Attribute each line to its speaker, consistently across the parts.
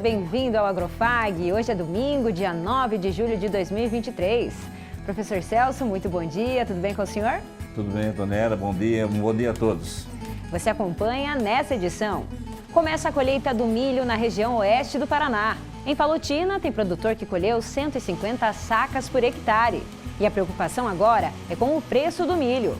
Speaker 1: bem-vindo ao Agrofag. Hoje é domingo, dia 9 de julho de 2023. Professor Celso, muito bom dia, tudo bem com o senhor?
Speaker 2: Tudo bem, Antonella, bom dia a todos.
Speaker 1: Você acompanha nessa edição. Começa a colheita do milho na região oeste do Paraná. Em Palotina, tem produtor que colheu 150 sacas por hectare. E a preocupação agora é com o preço do milho.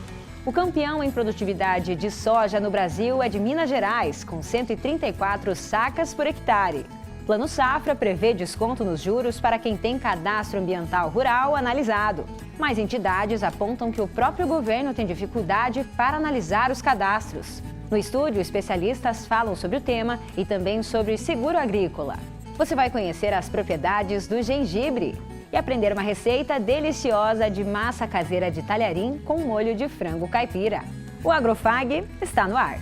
Speaker 1: O campeão em produtividade de soja no Brasil é de Minas Gerais, com 134 sacas por hectare. Plano Safra prevê desconto nos juros para quem tem cadastro ambiental rural analisado. Mas entidades apontam que o próprio governo tem dificuldade para analisar os cadastros. No estúdio, especialistas falam sobre o tema e também sobre seguro agrícola. Você vai conhecer as propriedades do gengibre e aprender uma receita deliciosa de massa caseira de talharim com molho de frango caipira. O Agrofag está no ar.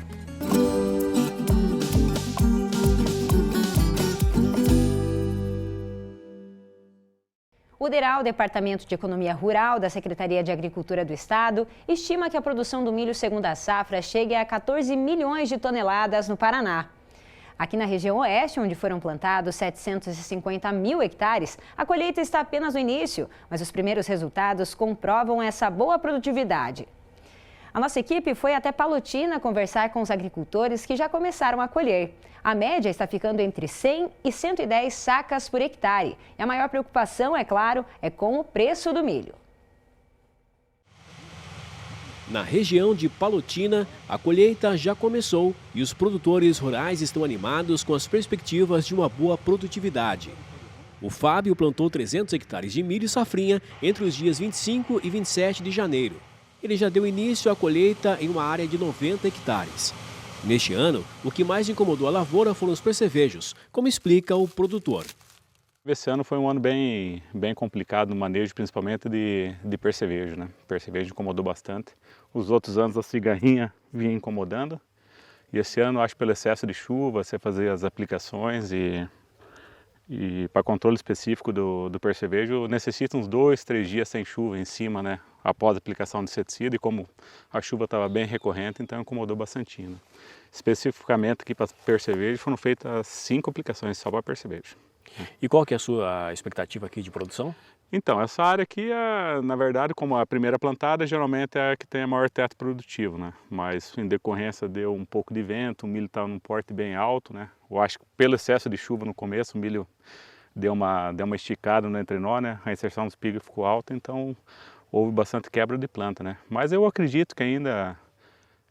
Speaker 1: O DERAL, Departamento de Economia Rural da Secretaria de Agricultura do Estado, estima que a produção do milho segunda safra chegue a 14 milhões de toneladas no Paraná. Aqui na região oeste, onde foram plantados 750 mil hectares, a colheita está apenas no início, mas os primeiros resultados comprovam essa boa produtividade. A nossa equipe foi até Palotina conversar com os agricultores que já começaram a colher. A média está ficando entre 100 e 110 sacas por hectare. E a maior preocupação, é claro, é com o preço do milho.
Speaker 3: Na região de Palotina, a colheita já começou e os produtores rurais estão animados com as perspectivas de uma boa produtividade. O Fábio plantou 300 hectares de milho safrinha entre os dias 25 e 27 de janeiro. Ele já deu início à colheita em uma área de 90 hectares. Neste ano, o que mais incomodou a lavoura foram os percevejos, como explica o produtor.
Speaker 4: Esse ano foi um ano bem complicado no manejo, principalmente de percevejo, né? Percevejo incomodou bastante. Os outros anos a cigarrinha vinha incomodando. E esse ano, acho que pelo excesso de chuva, você fazer as aplicações e para controle específico do percevejo, necessita uns 2, 3 dias sem chuva em cima, né? Após a aplicação de inseticida, e como a chuva estava bem recorrente, então incomodou bastante, né? Especificamente aqui para percevejo foram feitas 5 aplicações só para percevejo.
Speaker 3: E qual que é a sua expectativa aqui de produção?
Speaker 4: Então, essa área aqui, na verdade, como a primeira plantada, geralmente é a que tem a maior teto produtivo, né? Mas em decorrência deu um pouco de vento, o milho está num porte bem alto, né? Eu acho que pelo excesso de chuva no começo, o milho deu uma esticada no entrenó, né? A inserção do espiga ficou alta, então houve bastante quebra de planta, né? Mas eu acredito que ainda,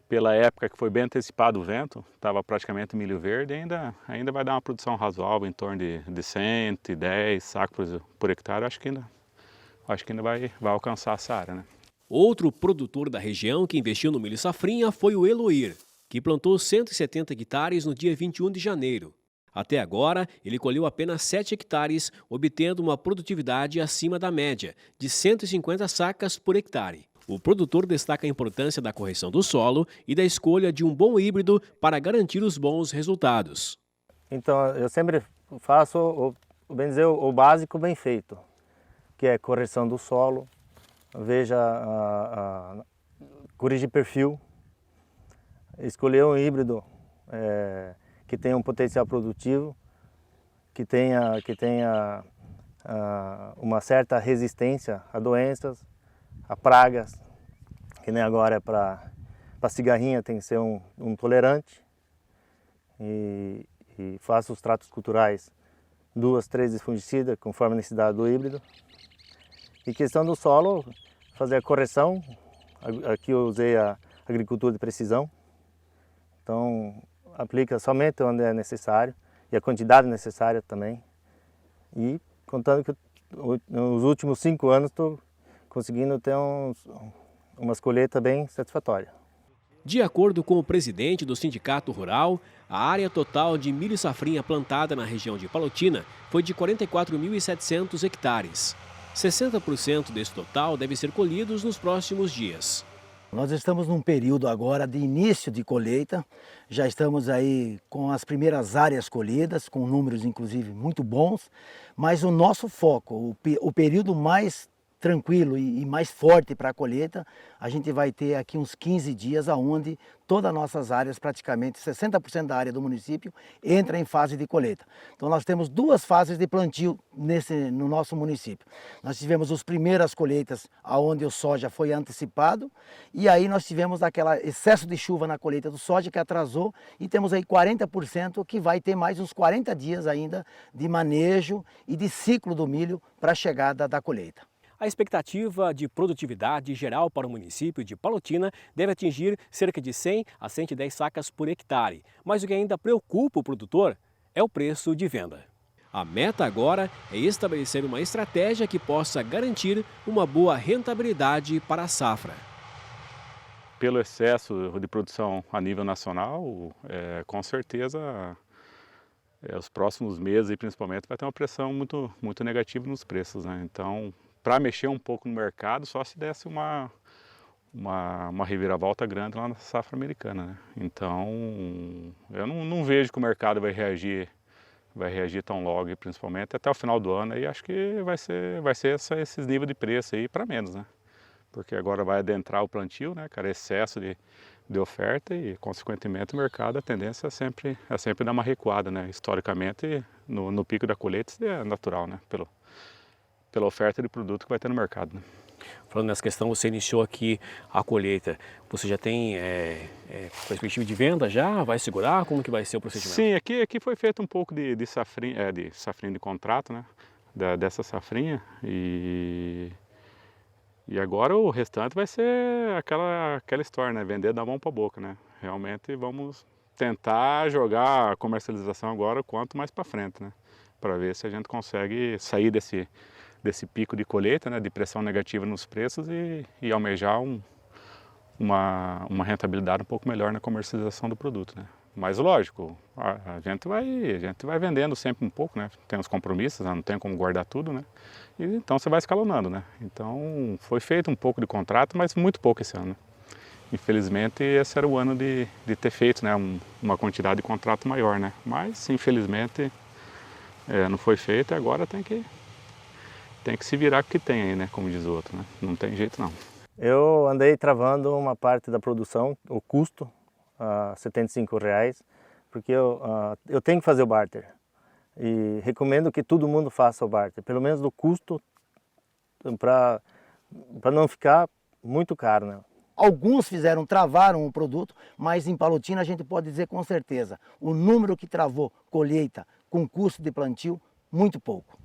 Speaker 4: pela época que foi bem antecipado o vento, estava praticamente milho verde, ainda vai dar uma produção razoável, em torno de 110 sacos por hectare. Acho que ainda vai alcançar essa área, né?
Speaker 3: Outro produtor da região que investiu no milho safrinha foi o Eloir, que plantou 170 hectares no dia 21 de janeiro. Até agora, ele colheu apenas 7 hectares, obtendo uma produtividade acima da média, de 150 sacas por hectare. O produtor destaca a importância da correção do solo e da escolha de um bom híbrido para garantir os bons resultados.
Speaker 5: Então, eu sempre faço, o básico bem feito, que é correção do solo, veja corrigir perfil, escolher um híbrido que tenha um potencial produtivo, que tenha uma certa resistência a doenças, a pragas, que nem agora para cigarrinha tem que ser um tolerante, e faço os tratos culturais 2, 3 fungicidas conforme a necessidade do híbrido. E questão do solo, fazer a correção, aqui eu usei a agricultura de precisão, então aplica somente onde é necessário e a quantidade necessária também. E contando que nos últimos 5 anos estou conseguindo ter umas colheitas bem satisfatórias.
Speaker 3: De acordo com o presidente do Sindicato Rural, a área total de milho safrinha plantada na região de Palotina foi de 44.700 hectares. 60% desse total deve ser colhidos nos próximos dias.
Speaker 6: Nós estamos num período agora de início de colheita, já estamos aí com as primeiras áreas colhidas, com números inclusive muito bons, mas o nosso foco, o período mais tranquilo e mais forte para a colheita, a gente vai ter aqui uns 15 dias onde todas as nossas áreas, praticamente 60% da área do município, entra em fase de colheita. Então nós temos 2 fases de plantio no nosso município. Nós tivemos as primeiras colheitas onde o soja foi antecipado e aí nós tivemos aquele excesso de chuva na colheita do soja que atrasou e temos aí 40% que vai ter mais uns 40 dias ainda de manejo e de ciclo do milho para a chegada da colheita.
Speaker 3: A expectativa de produtividade geral para o município de Palotina deve atingir cerca de 100 a 110 sacas por hectare. Mas o que ainda preocupa o produtor é o preço de venda. A meta agora é estabelecer uma estratégia que possa garantir uma boa rentabilidade para a safra.
Speaker 4: Pelo excesso de produção a nível nacional, com certeza os próximos meses principalmente vai ter uma pressão muito negativa nos preços, né? Então, para mexer um pouco no mercado, só se desse uma reviravolta grande lá na safra americana, né? Então, eu não vejo que o mercado vai reagir tão logo, principalmente até o final do ano, e acho que vai ser esses níveis de preço aí para menos, né? Porque agora vai adentrar o plantio, né, cara, excesso de oferta e, consequentemente, o mercado, a tendência é sempre dar uma recuada, né? Historicamente, no pico da colheita, isso é natural, né? Pela oferta de produto que vai ter no mercado, né?
Speaker 3: Falando nessa questão, você iniciou aqui a colheita, você já tem perspectiva de venda já? Vai segurar? Como que vai ser o procedimento?
Speaker 4: Sim, aqui foi feito um pouco de safrinha de contrato, né? Dessa safrinha e agora o restante vai ser aquela história, né? Vender da mão para a boca, né? Realmente vamos tentar jogar a comercialização agora o quanto mais para frente, né? Para ver se a gente consegue sair desse pico de colheita, né, de pressão negativa nos preços e almejar uma rentabilidade um pouco melhor na comercialização do produto, né? Mas lógico, a gente vai vendendo sempre um pouco, né? Tem os compromissos, não tem como guardar tudo, né? E então você vai escalonando, né? Então foi feito um pouco de contrato, mas muito pouco esse ano, né? Infelizmente esse era o ano de ter feito, né, uma quantidade de contrato maior, né? Mas infelizmente não foi feito e agora tem que se virar com o que tem aí, né? Como diz o outro, né? Não tem jeito não.
Speaker 5: Eu andei travando uma parte da produção, o custo, R$ 75, porque eu tenho que fazer o barter. E recomendo que todo mundo faça o barter, pelo menos do custo, para não ficar muito caro, né?
Speaker 6: Alguns travaram o produto, mas em Palotina a gente pode dizer com certeza, o número que travou colheita com custo de plantio, muito pouco.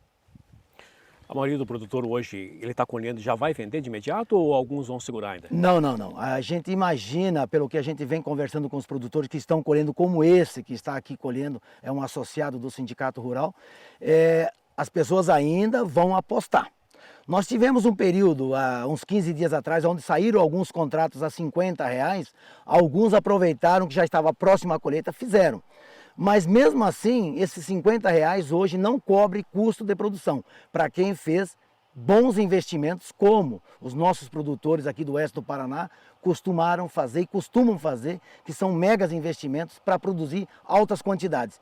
Speaker 3: A maioria do produtor hoje, ele está colhendo, já vai vender de imediato ou alguns vão segurar ainda?
Speaker 6: Não. A gente imagina, pelo que a gente vem conversando com os produtores que estão colhendo, como esse que está aqui colhendo, é um associado do Sindicato Rural, as pessoas ainda vão apostar. Nós tivemos um período, há uns 15 dias atrás, onde saíram alguns contratos a R$ 50, alguns aproveitaram que já estava próximo à colheita, fizeram. Mas mesmo assim, esses R$ 50 hoje não cobre custo de produção para quem fez bons investimentos, como os nossos produtores aqui do oeste do Paraná costumaram fazer e costumam fazer, que são megas investimentos para produzir altas quantidades.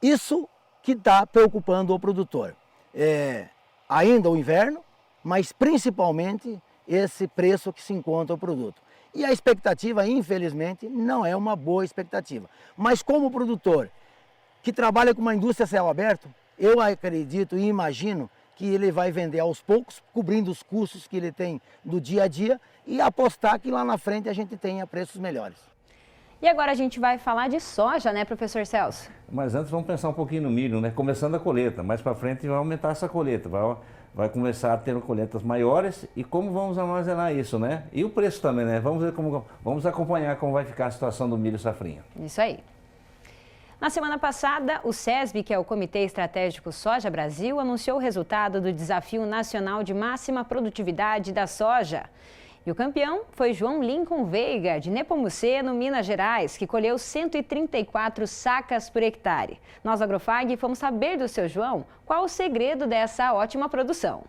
Speaker 6: Isso que está preocupando o produtor. Ainda o inverno, mas principalmente esse preço que se encontra o produto. E a expectativa, infelizmente, não é uma boa expectativa. Mas como produtor que trabalha com uma indústria a céu aberto, eu acredito e imagino que ele vai vender aos poucos, cobrindo os custos que ele tem do dia a dia e apostar que lá na frente a gente tenha preços melhores.
Speaker 1: E agora a gente vai falar de soja, né, professor Celso?
Speaker 2: Mas antes vamos pensar um pouquinho no milho, né? Começando a colheita, mais para frente vai aumentar essa colheita, vai começar a ter colheitas maiores e como vamos armazenar isso, né? E o preço também, né? Vamos acompanhar como vai ficar a situação do milho safrinha.
Speaker 1: Isso aí. Na semana passada, o CESB, que é o Comitê Estratégico Soja Brasil, anunciou o resultado do Desafio Nacional de Máxima Produtividade da Soja. E o campeão foi João Lincoln Veiga, de Nepomuceno, Minas Gerais, que colheu 134 sacas por hectare. Nós, Agrofag, fomos saber do seu João qual o segredo dessa ótima produção.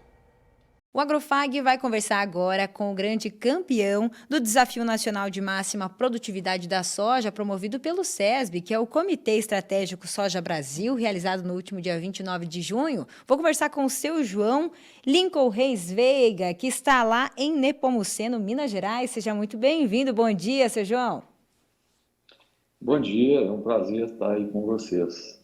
Speaker 7: O Agrofag vai conversar agora com o grande campeão do Desafio Nacional de Máxima Produtividade da Soja, promovido pelo SESB, que é o Comitê Estratégico Soja Brasil, realizado no último dia 29 de junho. Vou conversar com o seu João Lincoln Reis Veiga, que está lá em Nepomuceno, Minas Gerais. Seja muito bem-vindo. Bom dia, seu João.
Speaker 8: Bom dia, é um prazer estar aí com vocês.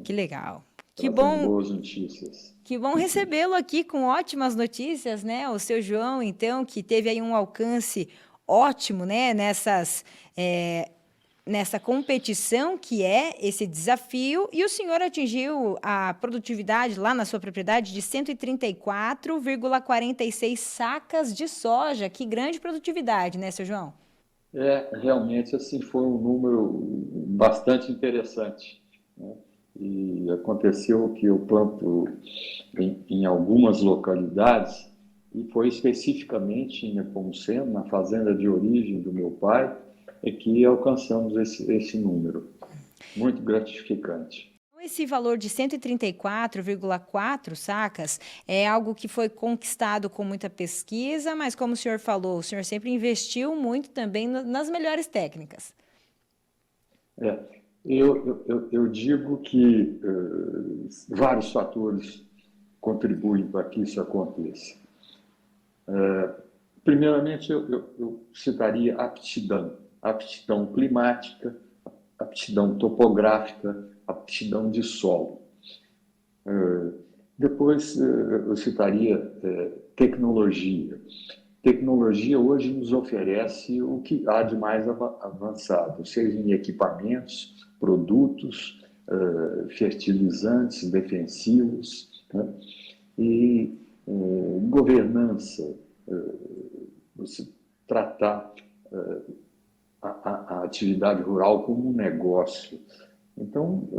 Speaker 7: Que legal. Que
Speaker 8: Trazendo
Speaker 7: bom.
Speaker 8: boas notícias.
Speaker 7: Que bom recebê-lo aqui com ótimas notícias, né? O seu João, então, que teve aí um alcance ótimo, né? Nessa competição que é esse desafio. E o senhor atingiu a produtividade lá na sua propriedade de 134,46 sacas de soja. Que grande produtividade, né, seu João?
Speaker 8: Realmente, assim, foi um número bastante interessante, né? E aconteceu que eu planto em algumas localidades, e foi especificamente em Nepomuceno, na fazenda de origem do meu pai, é que alcançamos esse número. Muito gratificante.
Speaker 7: Esse valor de 134,4 sacas é algo que foi conquistado com muita pesquisa, mas como o senhor falou, o senhor sempre investiu muito também nas melhores técnicas.
Speaker 8: Eu digo que vários fatores contribuem para que isso aconteça. Primeiramente, eu citaria aptidão climática, aptidão topográfica, aptidão de solo. Depois, eu citaria tecnologia. Tecnologia hoje nos oferece o que há de mais avançado, seja em equipamentos, produtos, fertilizantes, defensivos, né? E governança, você tratar a atividade rural como um negócio. Então,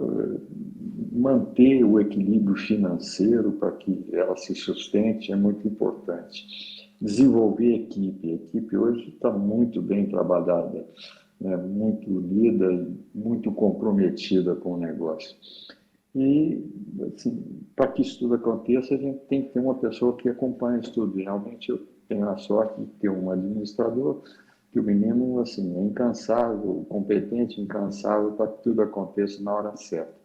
Speaker 8: manter o equilíbrio financeiro para que ela se sustente é muito importante. Desenvolver equipe. A equipe hoje está muito bem trabalhada, né? Muito unida e muito comprometida com o negócio. E, assim, para que isso tudo aconteça, a gente tem que ter uma pessoa que acompanhe isso tudo. E realmente eu tenho a sorte de ter um administrador que o menino, assim, é incansável, competente, incansável para que tudo aconteça na hora certa.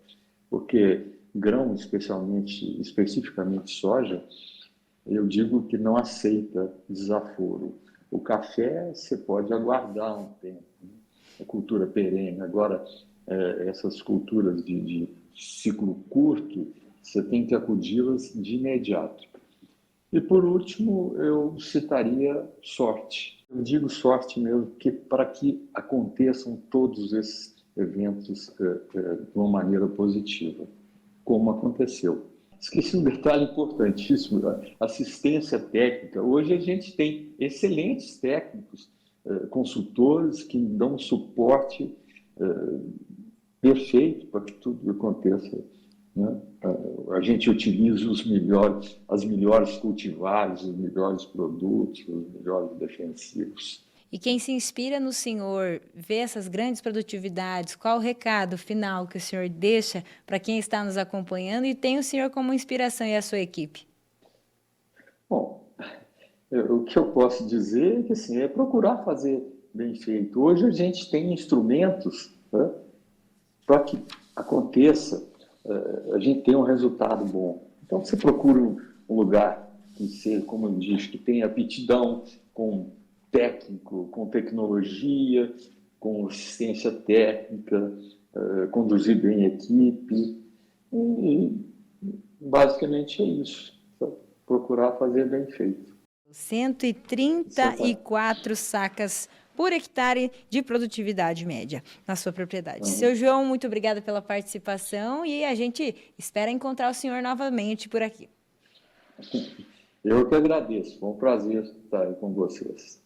Speaker 8: Porque grão, especificamente soja, eu digo que não aceita desaforo. O café você pode aguardar um tempo, né? É cultura perene. Agora, essas culturas de ciclo curto, você tem que acudi-las de imediato. E, por último, eu citaria sorte. Eu digo sorte mesmo para que aconteçam todos esses eventos de uma maneira positiva, como aconteceu. Esqueci um detalhe importantíssimo, assistência técnica. Hoje a gente tem excelentes técnicos, consultores que dão suporte perfeito para que tudo aconteça, né? A gente utiliza as melhores cultivares, os melhores produtos, os melhores defensivos.
Speaker 7: E quem se inspira no senhor, vê essas grandes produtividades, qual o recado final que o senhor deixa para quem está nos acompanhando e tem o senhor como inspiração e a sua equipe?
Speaker 8: Bom, o que eu posso dizer é que assim, é procurar fazer bem feito. Hoje a gente tem instrumentos, né, para que aconteça, a gente tem um resultado bom. Então você procura um lugar que seja, como eu disse, que tenha aptidão com técnico, com tecnologia, com assistência técnica, conduzir bem a equipe. E basicamente é isso. Procurar fazer bem feito.
Speaker 7: 134 sacas por hectare de produtividade média na sua propriedade. Seu João, muito obrigada pela participação e a gente espera encontrar o senhor novamente por aqui.
Speaker 8: Eu que agradeço. Foi um prazer estar aí com vocês.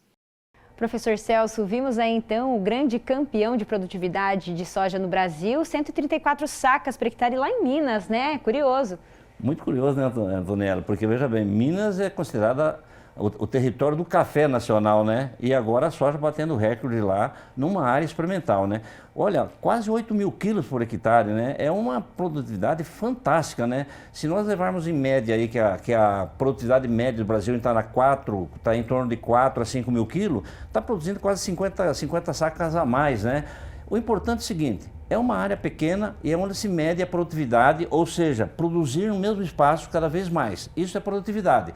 Speaker 1: Professor Celso, vimos aí então o grande campeão de produtividade de soja no Brasil, 134 sacas por hectare lá em Minas, né? Curioso.
Speaker 2: Muito curioso, né, Antonella? Porque, veja bem, Minas é considerada o território do café nacional, né? E agora a soja batendo recorde lá numa área experimental, né? Olha, quase 8 mil quilos por hectare, né? É uma produtividade fantástica, né? Se nós levarmos em média aí que a produtividade média do Brasil está em torno de 4 a 5 mil quilos, está produzindo quase 50 sacas a mais, né? O importante é o seguinte, é uma área pequena e é onde se mede a produtividade, ou seja, produzir no mesmo espaço cada vez mais. Isso é produtividade.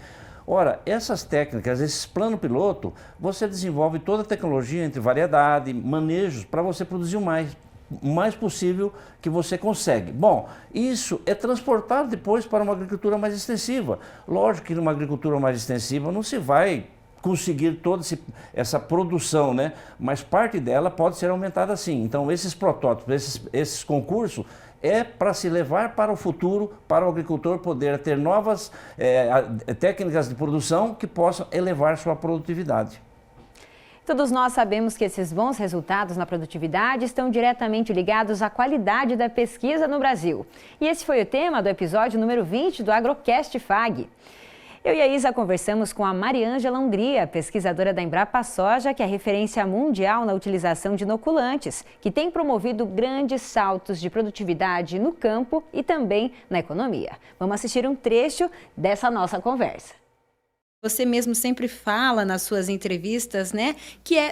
Speaker 2: Ora, essas técnicas, esses planos piloto, você desenvolve toda a tecnologia entre variedade, manejos, para você produzir o mais possível que você consegue. Bom, isso é transportado depois para uma agricultura mais extensiva. Lógico que numa agricultura mais extensiva não se vai conseguir toda essa produção, né? Mas parte dela pode ser aumentada sim. Então esses protótipos, esses concursos é para se levar para o futuro, para o agricultor poder ter novas técnicas de produção que possam elevar sua produtividade.
Speaker 1: Todos nós sabemos que esses bons resultados na produtividade estão diretamente ligados à qualidade da pesquisa no Brasil. E esse foi o tema do episódio número 20 do Agrocast FAG. Eu e a Isa conversamos com a Mariângela Hungria, pesquisadora da Embrapa Soja, que é referência mundial na utilização de inoculantes, que tem promovido grandes saltos de produtividade no campo e também na economia. Vamos assistir um trecho dessa nossa conversa.
Speaker 7: Você mesmo sempre fala nas suas entrevistas, né,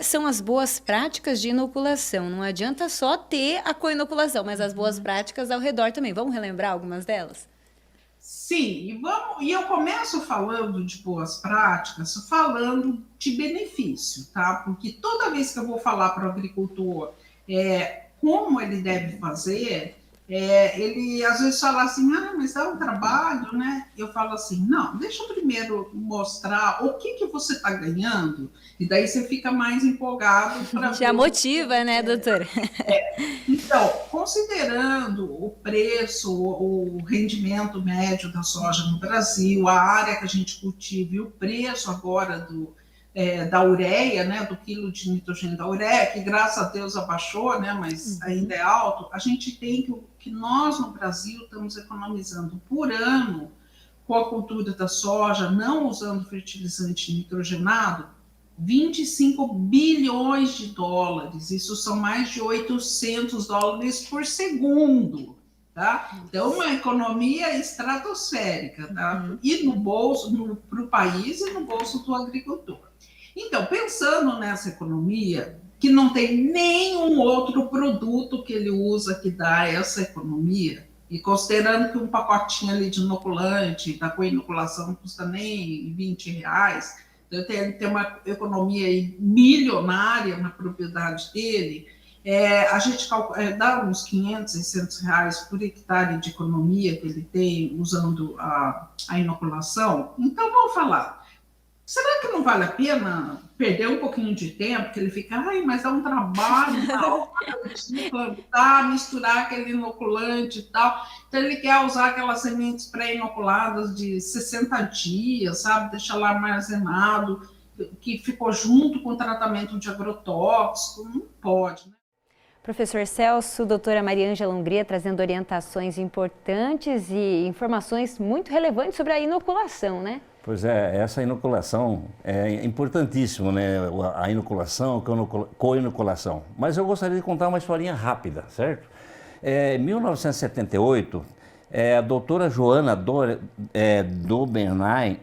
Speaker 7: são as boas práticas de inoculação. Não adianta só ter a co-inoculação, mas as boas práticas ao redor também. Vamos relembrar algumas delas?
Speaker 9: Sim, e eu começo falando de boas práticas, falando de benefício, tá? Porque toda vez que eu vou falar para o agricultor como ele deve fazer, ele às vezes fala assim, mas dá um trabalho, né? Eu falo assim, não, deixa eu primeiro mostrar o que você está ganhando, e daí você fica mais empolgado.
Speaker 7: Já motiva, né, doutora?
Speaker 9: Então, considerando o preço, o rendimento médio da soja no Brasil, a área que a gente cultiva e o preço agora da ureia, né, do quilo de nitrogênio da ureia, que graças a Deus abaixou, né, mas ainda é alto, a gente tem que nós no Brasil estamos economizando por ano com a cultura da soja, não usando fertilizante nitrogenado, 25 bilhões de dólares, isso são mais de 800 dólares por segundo, tá? Então, uma economia estratosférica, tá? E no bolso, para o país e no bolso do agricultor. Então, pensando nessa economia, que não tem nenhum outro produto que ele usa que dá essa economia, e considerando que um pacotinho ali de inoculante, da co-inoculação, não custa nem R$20, então tem uma economia aí milionária na propriedade dele, a gente dá uns R$500, R$600 por hectare de economia que ele tem usando a inoculação. Então, vamos falar, será que não vale a pena perder um pouquinho de tempo, que ele fica, mas dá um trabalho, plantar, misturar aquele inoculante e tal. Então ele quer usar aquelas sementes pré-inoculadas de 60 dias, sabe? Deixar lá armazenado, que ficou junto com o tratamento de agrotóxico. Não pode, né?
Speaker 1: Professor Celso, doutora Mariângela Hungria trazendo orientações importantes e informações muito relevantes sobre a inoculação, né?
Speaker 2: Pois é, essa inoculação é importantíssima, né? A inoculação, a co-inoculação. Mas eu gostaria de contar uma historinha rápida, certo? Em 1978, a doutora Joana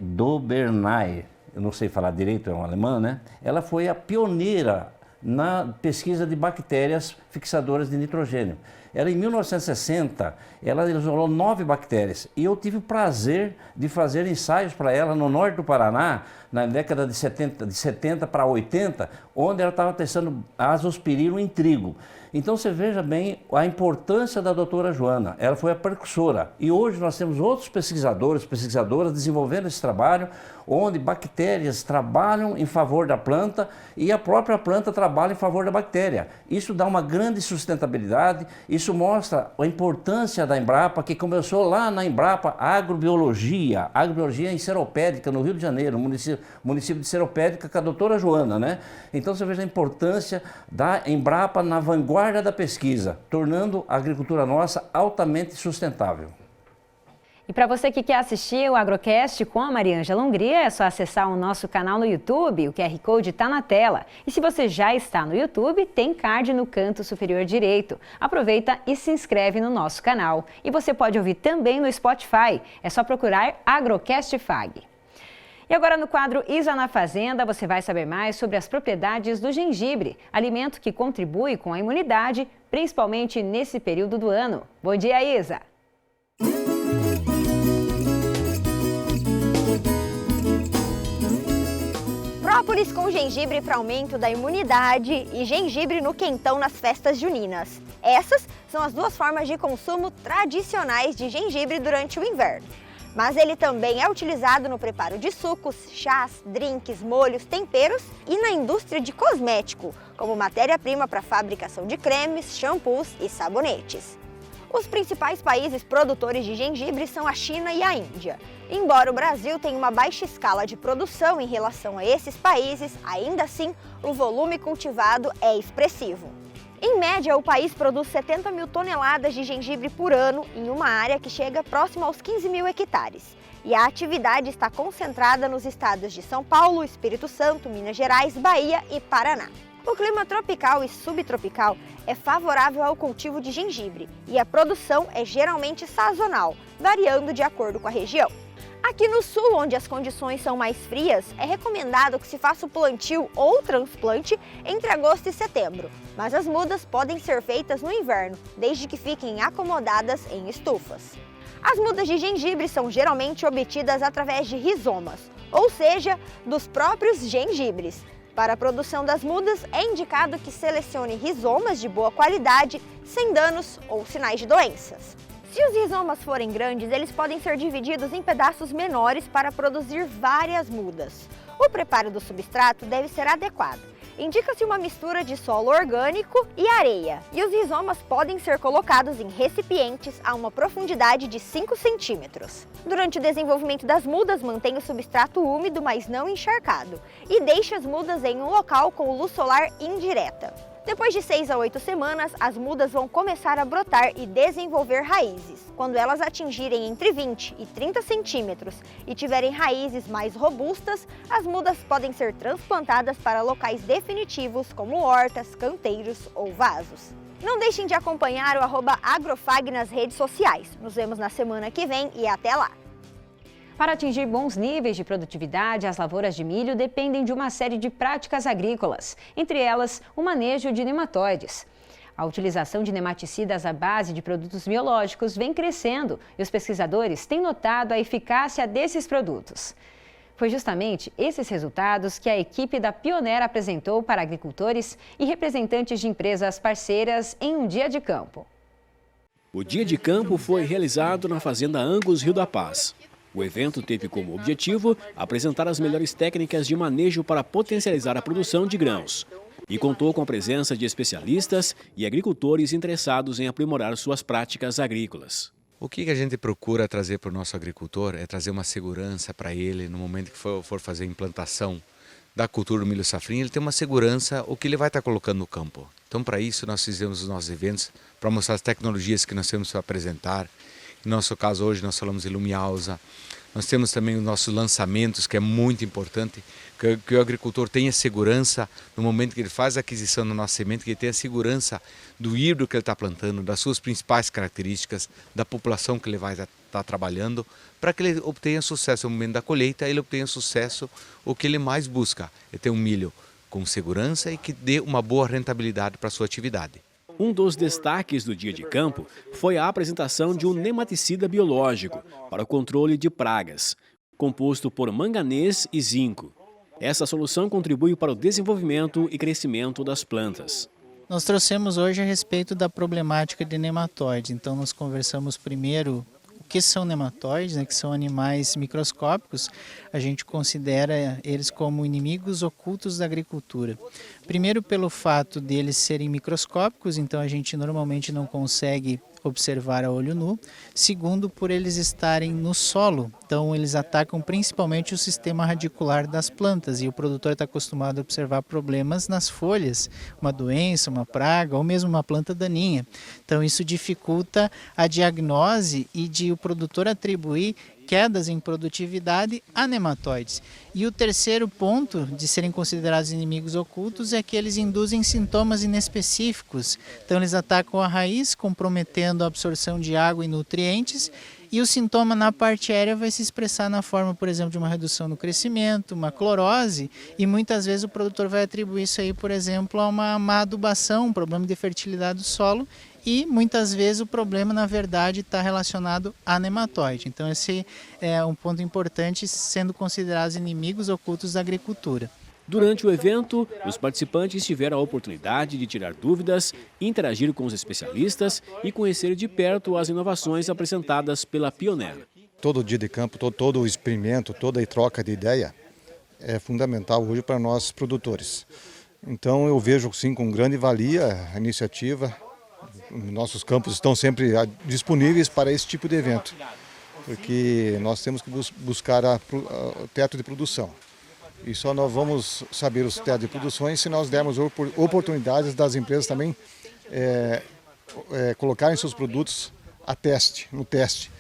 Speaker 2: Dobernay, eu não sei falar direito, é uma alemã, né? Ela foi a pioneira na pesquisa de bactérias fixadoras de nitrogênio. Ela, em 1960, ela isolou 9 bactérias e eu tive o prazer de fazer ensaios para ela no norte do Paraná, na década de 70 para 80, onde ela estava testando azospirilo em trigo. Então você veja bem a importância da doutora Joana, ela foi a precursora. E hoje nós temos outros pesquisadoras desenvolvendo esse trabalho, onde bactérias trabalham em favor da planta e a própria planta trabalha em favor da bactéria. Isso dá uma grande sustentabilidade, isso mostra a importância da Embrapa, que começou lá na Embrapa Agrobiologia em Seropédica, no Rio de Janeiro, município de Seropédica, com a doutora Joana, né? Então você veja a importância da Embrapa na vanguarda da pesquisa, tornando a agricultura nossa altamente sustentável.
Speaker 1: E para você que quer assistir o Agrocast com a Mariângela Hungria, é só acessar o nosso canal no YouTube, o QR Code está na tela. E se você já está no YouTube, tem card no canto superior direito. Aproveita e se inscreve no nosso canal. E você pode ouvir também no Spotify, é só procurar Agrocast FAG. E agora no quadro Isa na Fazenda, você vai saber mais sobre as propriedades do gengibre, alimento que contribui com a imunidade, principalmente nesse período do ano. Bom dia, Isa!
Speaker 10: Própolis com gengibre para aumento da imunidade e gengibre no quentão nas festas juninas. Essas são as duas formas de consumo tradicionais de gengibre durante o inverno. Mas ele também é utilizado no preparo de sucos, chás, drinks, molhos, temperos e na indústria de cosmético, como matéria-prima para a fabricação de cremes, shampoos e sabonetes. Os principais países produtores de gengibre são a China e a Índia. Embora o Brasil tenha uma baixa escala de produção em relação a esses países, ainda assim, o volume cultivado é expressivo. Em média, o país produz 70 mil toneladas de gengibre por ano em uma área que chega próximo aos 15 mil hectares. E a atividade está concentrada nos estados de São Paulo, Espírito Santo, Minas Gerais, Bahia e Paraná. O clima tropical e subtropical é favorável ao cultivo de gengibre e a produção é geralmente sazonal, variando de acordo com a região. Aqui no sul, onde as condições são mais frias, é recomendado que se faça o plantio ou transplante entre agosto e setembro, mas as mudas podem ser feitas no inverno, desde que fiquem acomodadas em estufas. As mudas de gengibre são geralmente obtidas através de rizomas, ou seja, dos próprios gengibres. Para a produção das mudas, é indicado que selecione rizomas de boa qualidade, sem danos ou sinais de doenças. Se os rizomas forem grandes, eles podem ser divididos em pedaços menores para produzir várias mudas. O preparo do substrato deve ser adequado. Indica-se uma mistura de solo orgânico e areia, e os rizomas podem ser colocados em recipientes a uma profundidade de 5 centímetros. Durante o desenvolvimento das mudas, mantém o substrato úmido, mas não encharcado, e deixa as mudas em um local com luz solar indireta. Depois de 6 a 8 semanas, as mudas vão começar a brotar e desenvolver raízes. Quando elas atingirem entre 20 e 30 centímetros e tiverem raízes mais robustas, as mudas podem ser transplantadas para locais definitivos como hortas, canteiros ou vasos. Não deixem de acompanhar o @agrofag nas redes sociais. Nos vemos na semana que vem e até lá!
Speaker 1: Para atingir bons níveis de produtividade, as lavouras de milho dependem de uma série de práticas agrícolas, entre elas o manejo de nematóides. A utilização de nematicidas à base de produtos biológicos vem crescendo e os pesquisadores têm notado a eficácia desses produtos. Foi justamente esses resultados que a equipe da Pioneira apresentou para agricultores e representantes de empresas parceiras em um dia de campo.
Speaker 3: O dia de campo foi realizado na Fazenda Angus Rio da Paz. O evento teve como objetivo apresentar as melhores técnicas de manejo para potencializar a produção de grãos e contou com a presença de especialistas e agricultores interessados em aprimorar suas práticas agrícolas.
Speaker 11: O que a gente procura trazer para o nosso agricultor é trazer uma segurança para ele no momento que for fazer a implantação da cultura do milho safrinha, ele tem uma segurança o que ele vai estar colocando no campo. Então, para isso, nós fizemos os nossos eventos para mostrar as tecnologias que nós temos para apresentar. No nosso caso, hoje, nós falamos de Lumialza. Nós temos também os nossos lançamentos, que é muito importante, que o agricultor tenha segurança no momento que ele faz a aquisição da nossa semente, que ele tenha segurança do híbrido que ele está plantando, das suas principais características, da população que ele vai estar trabalhando, para que ele obtenha sucesso no momento da colheita, ele obtenha sucesso, o que ele mais busca é ter um milho com segurança e que dê uma boa rentabilidade para a sua atividade.
Speaker 3: Um dos destaques do dia de campo foi a apresentação de um nematicida biológico para o controle de pragas, composto por manganês e zinco. Essa solução contribui para o desenvolvimento e crescimento das plantas.
Speaker 12: Nós trouxemos hoje a respeito da problemática de nematóides. Então nós conversamos primeiro o que são nematóides, que são animais microscópicos. A gente considera eles como inimigos ocultos da agricultura. Primeiro pelo fato deles serem microscópicos, então a gente normalmente não consegue observar a olho nu. Segundo, por eles estarem no solo, então eles atacam principalmente o sistema radicular das plantas e o produtor está acostumado a observar problemas nas folhas, uma doença, uma praga ou mesmo uma planta daninha. Então isso dificulta a diagnose e de o produtor atribuir quedas em produtividade a nematóides. E o terceiro ponto de serem considerados inimigos ocultos é que eles induzem sintomas inespecíficos. Então eles atacam a raiz, comprometendo a absorção de água e nutrientes, e o sintoma na parte aérea vai se expressar na forma, por exemplo, de uma redução no crescimento, uma clorose, e muitas vezes o produtor vai atribuir isso aí, por exemplo, a uma má adubação, um problema de fertilidade do solo, e muitas vezes o problema, na verdade, está relacionado a nematóide. Então esse é um ponto importante, sendo considerados inimigos ocultos da agricultura.
Speaker 3: Durante o evento, os participantes tiveram a oportunidade de tirar dúvidas, interagir com os especialistas e conhecer de perto as inovações apresentadas pela pioneira.
Speaker 13: Todo dia de campo, todo o experimento, toda a troca de ideia é fundamental hoje para nós produtores. Então eu vejo sim com grande valia a iniciativa. Nossos campos estão sempre disponíveis para esse tipo de evento, porque nós temos que buscar o teto de produção. E só nós vamos saber os tetos de produções se nós dermos oportunidades das empresas também colocarem seus produtos no teste.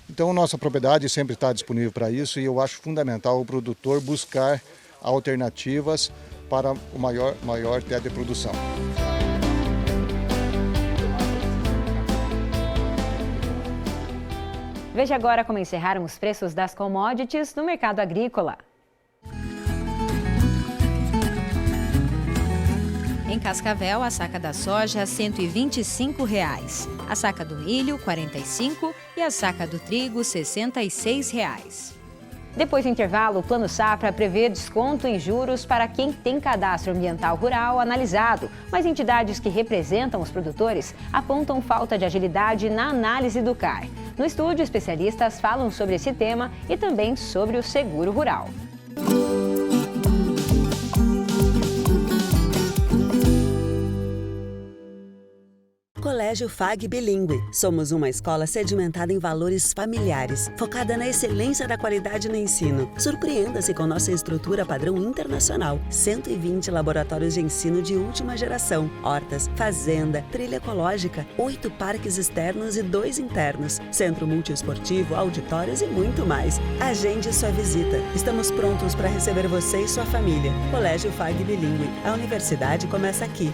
Speaker 13: Então nossa propriedade sempre está disponível para isso e eu acho fundamental o produtor buscar alternativas para o maior teto de produção.
Speaker 1: Veja agora como encerraram os preços das commodities no mercado agrícola.
Speaker 7: Em Cascavel, a saca da soja R$ 125, a saca do milho R$ 45 e a saca do trigo R$ 66.
Speaker 1: Depois do intervalo, o Plano Safra prevê desconto em juros para quem tem cadastro ambiental rural analisado, mas entidades que representam os produtores apontam falta de agilidade na análise do CAR. No estúdio, especialistas falam sobre esse tema e também sobre o seguro rural.
Speaker 14: Colégio FAG Bilíngue. Somos uma escola sedimentada em valores familiares, focada na excelência da qualidade no ensino. Surpreenda-se com nossa estrutura padrão internacional. 120 laboratórios de ensino de última geração, hortas, fazenda, trilha ecológica, 8 parques externos e 2 internos, centro multiesportivo, auditórios e muito mais. Agende sua visita. Estamos prontos para receber você e sua família. Colégio FAG Bilíngue. A universidade começa aqui.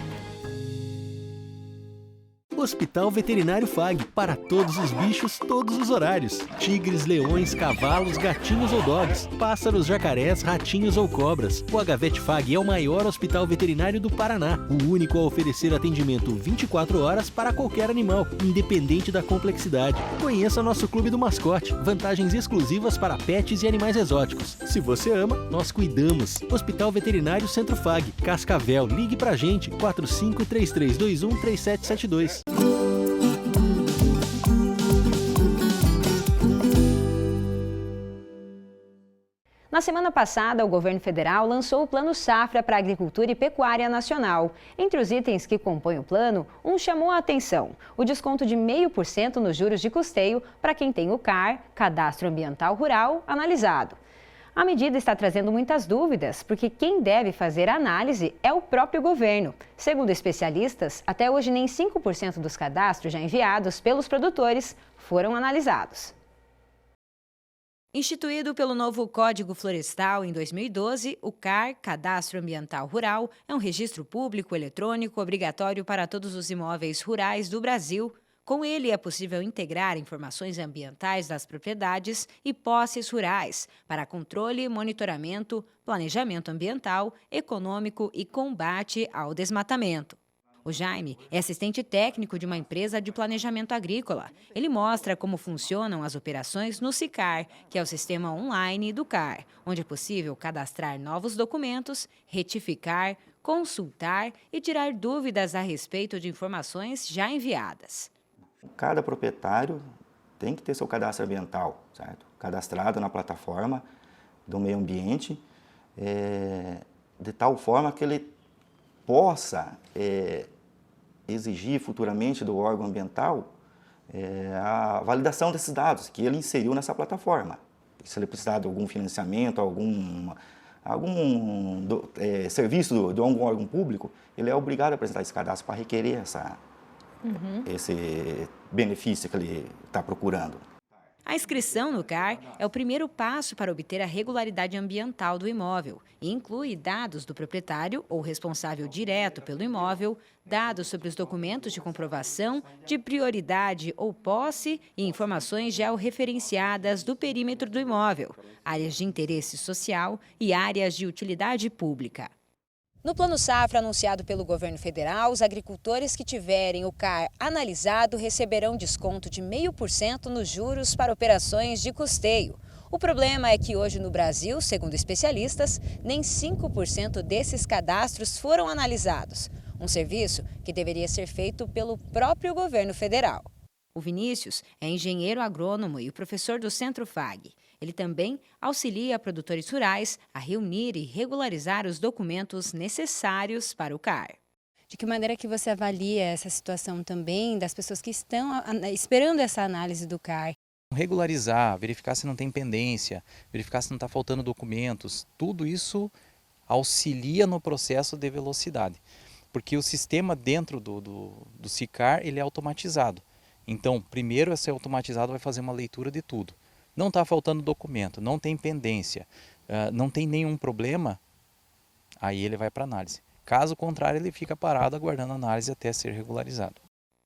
Speaker 15: Hospital Veterinário FAG, para todos os bichos, todos os horários. Tigres, leões, cavalos, gatinhos ou dogs, pássaros, jacarés, ratinhos ou cobras. O HVET FAG é o maior hospital veterinário do Paraná, o único a oferecer atendimento 24 horas para qualquer animal, independente da complexidade. Conheça nosso Clube do Mascote, vantagens exclusivas para pets e animais exóticos. Se você ama, nós cuidamos. Hospital Veterinário Centro FAG, Cascavel, ligue pra gente, 4533213772.
Speaker 1: Na semana passada, o governo federal lançou o Plano Safra para a Agricultura e Pecuária Nacional. Entre os itens que compõem o plano, um chamou a atenção: o desconto de 0,5% nos juros de custeio para quem tem o CAR, Cadastro Ambiental Rural, analisado. A medida está trazendo muitas dúvidas, porque quem deve fazer a análise é o próprio governo. Segundo especialistas, até hoje nem 5% dos cadastros já enviados pelos produtores foram analisados.
Speaker 7: Instituído pelo novo Código Florestal em 2012, o CAR, Cadastro Ambiental Rural, é um registro público eletrônico obrigatório para todos os imóveis rurais do Brasil. Com ele, é possível integrar informações ambientais das propriedades e posses rurais para controle, monitoramento, planejamento ambiental, econômico e combate ao desmatamento. O Jaime é assistente técnico de uma empresa de planejamento agrícola. Ele mostra como funcionam as operações no SICAR, que é o sistema online do CAR, onde é possível cadastrar novos documentos, retificar, consultar e tirar dúvidas a respeito de informações já enviadas.
Speaker 16: Cada proprietário tem que ter seu cadastro ambiental, certo? Cadastrado na plataforma do meio ambiente, de tal forma que ele possa exigir futuramente do órgão ambiental a validação desses dados que ele inseriu nessa plataforma. Se ele precisar de algum financiamento, algum serviço de algum órgão público, ele é obrigado a apresentar esse cadastro para requerer esse benefício que ele está procurando.
Speaker 7: A inscrição no CAR é o primeiro passo para obter a regularidade ambiental do imóvel e inclui dados do proprietário ou responsável direto pelo imóvel, dados sobre os documentos de comprovação, de prioridade ou posse e informações georreferenciadas do perímetro do imóvel, áreas de interesse social e áreas de utilidade pública. No Plano Safra anunciado pelo governo federal, os agricultores que tiverem o CAR analisado receberão desconto de 0,5% nos juros para operações de custeio. O problema é que hoje no Brasil, segundo especialistas, nem 5% desses cadastros foram analisados. Um serviço que deveria ser feito pelo próprio governo federal. O Vinícius é engenheiro agrônomo e professor do Centro FAG. Ele também auxilia produtores rurais a reunir e regularizar os documentos necessários para o CAR. De que maneira que você avalia essa situação também das pessoas que estão esperando essa análise do CAR?
Speaker 17: Regularizar, verificar se não tem pendência, verificar se não está faltando documentos, tudo isso auxilia no processo de velocidade. Porque o sistema dentro do SICAR ele é automatizado. Então, primeiro esse automatizado vai fazer uma leitura de tudo. Não está faltando documento, não tem pendência, não tem nenhum problema, aí ele vai para análise. Caso contrário, ele fica parado aguardando a análise até ser regularizado.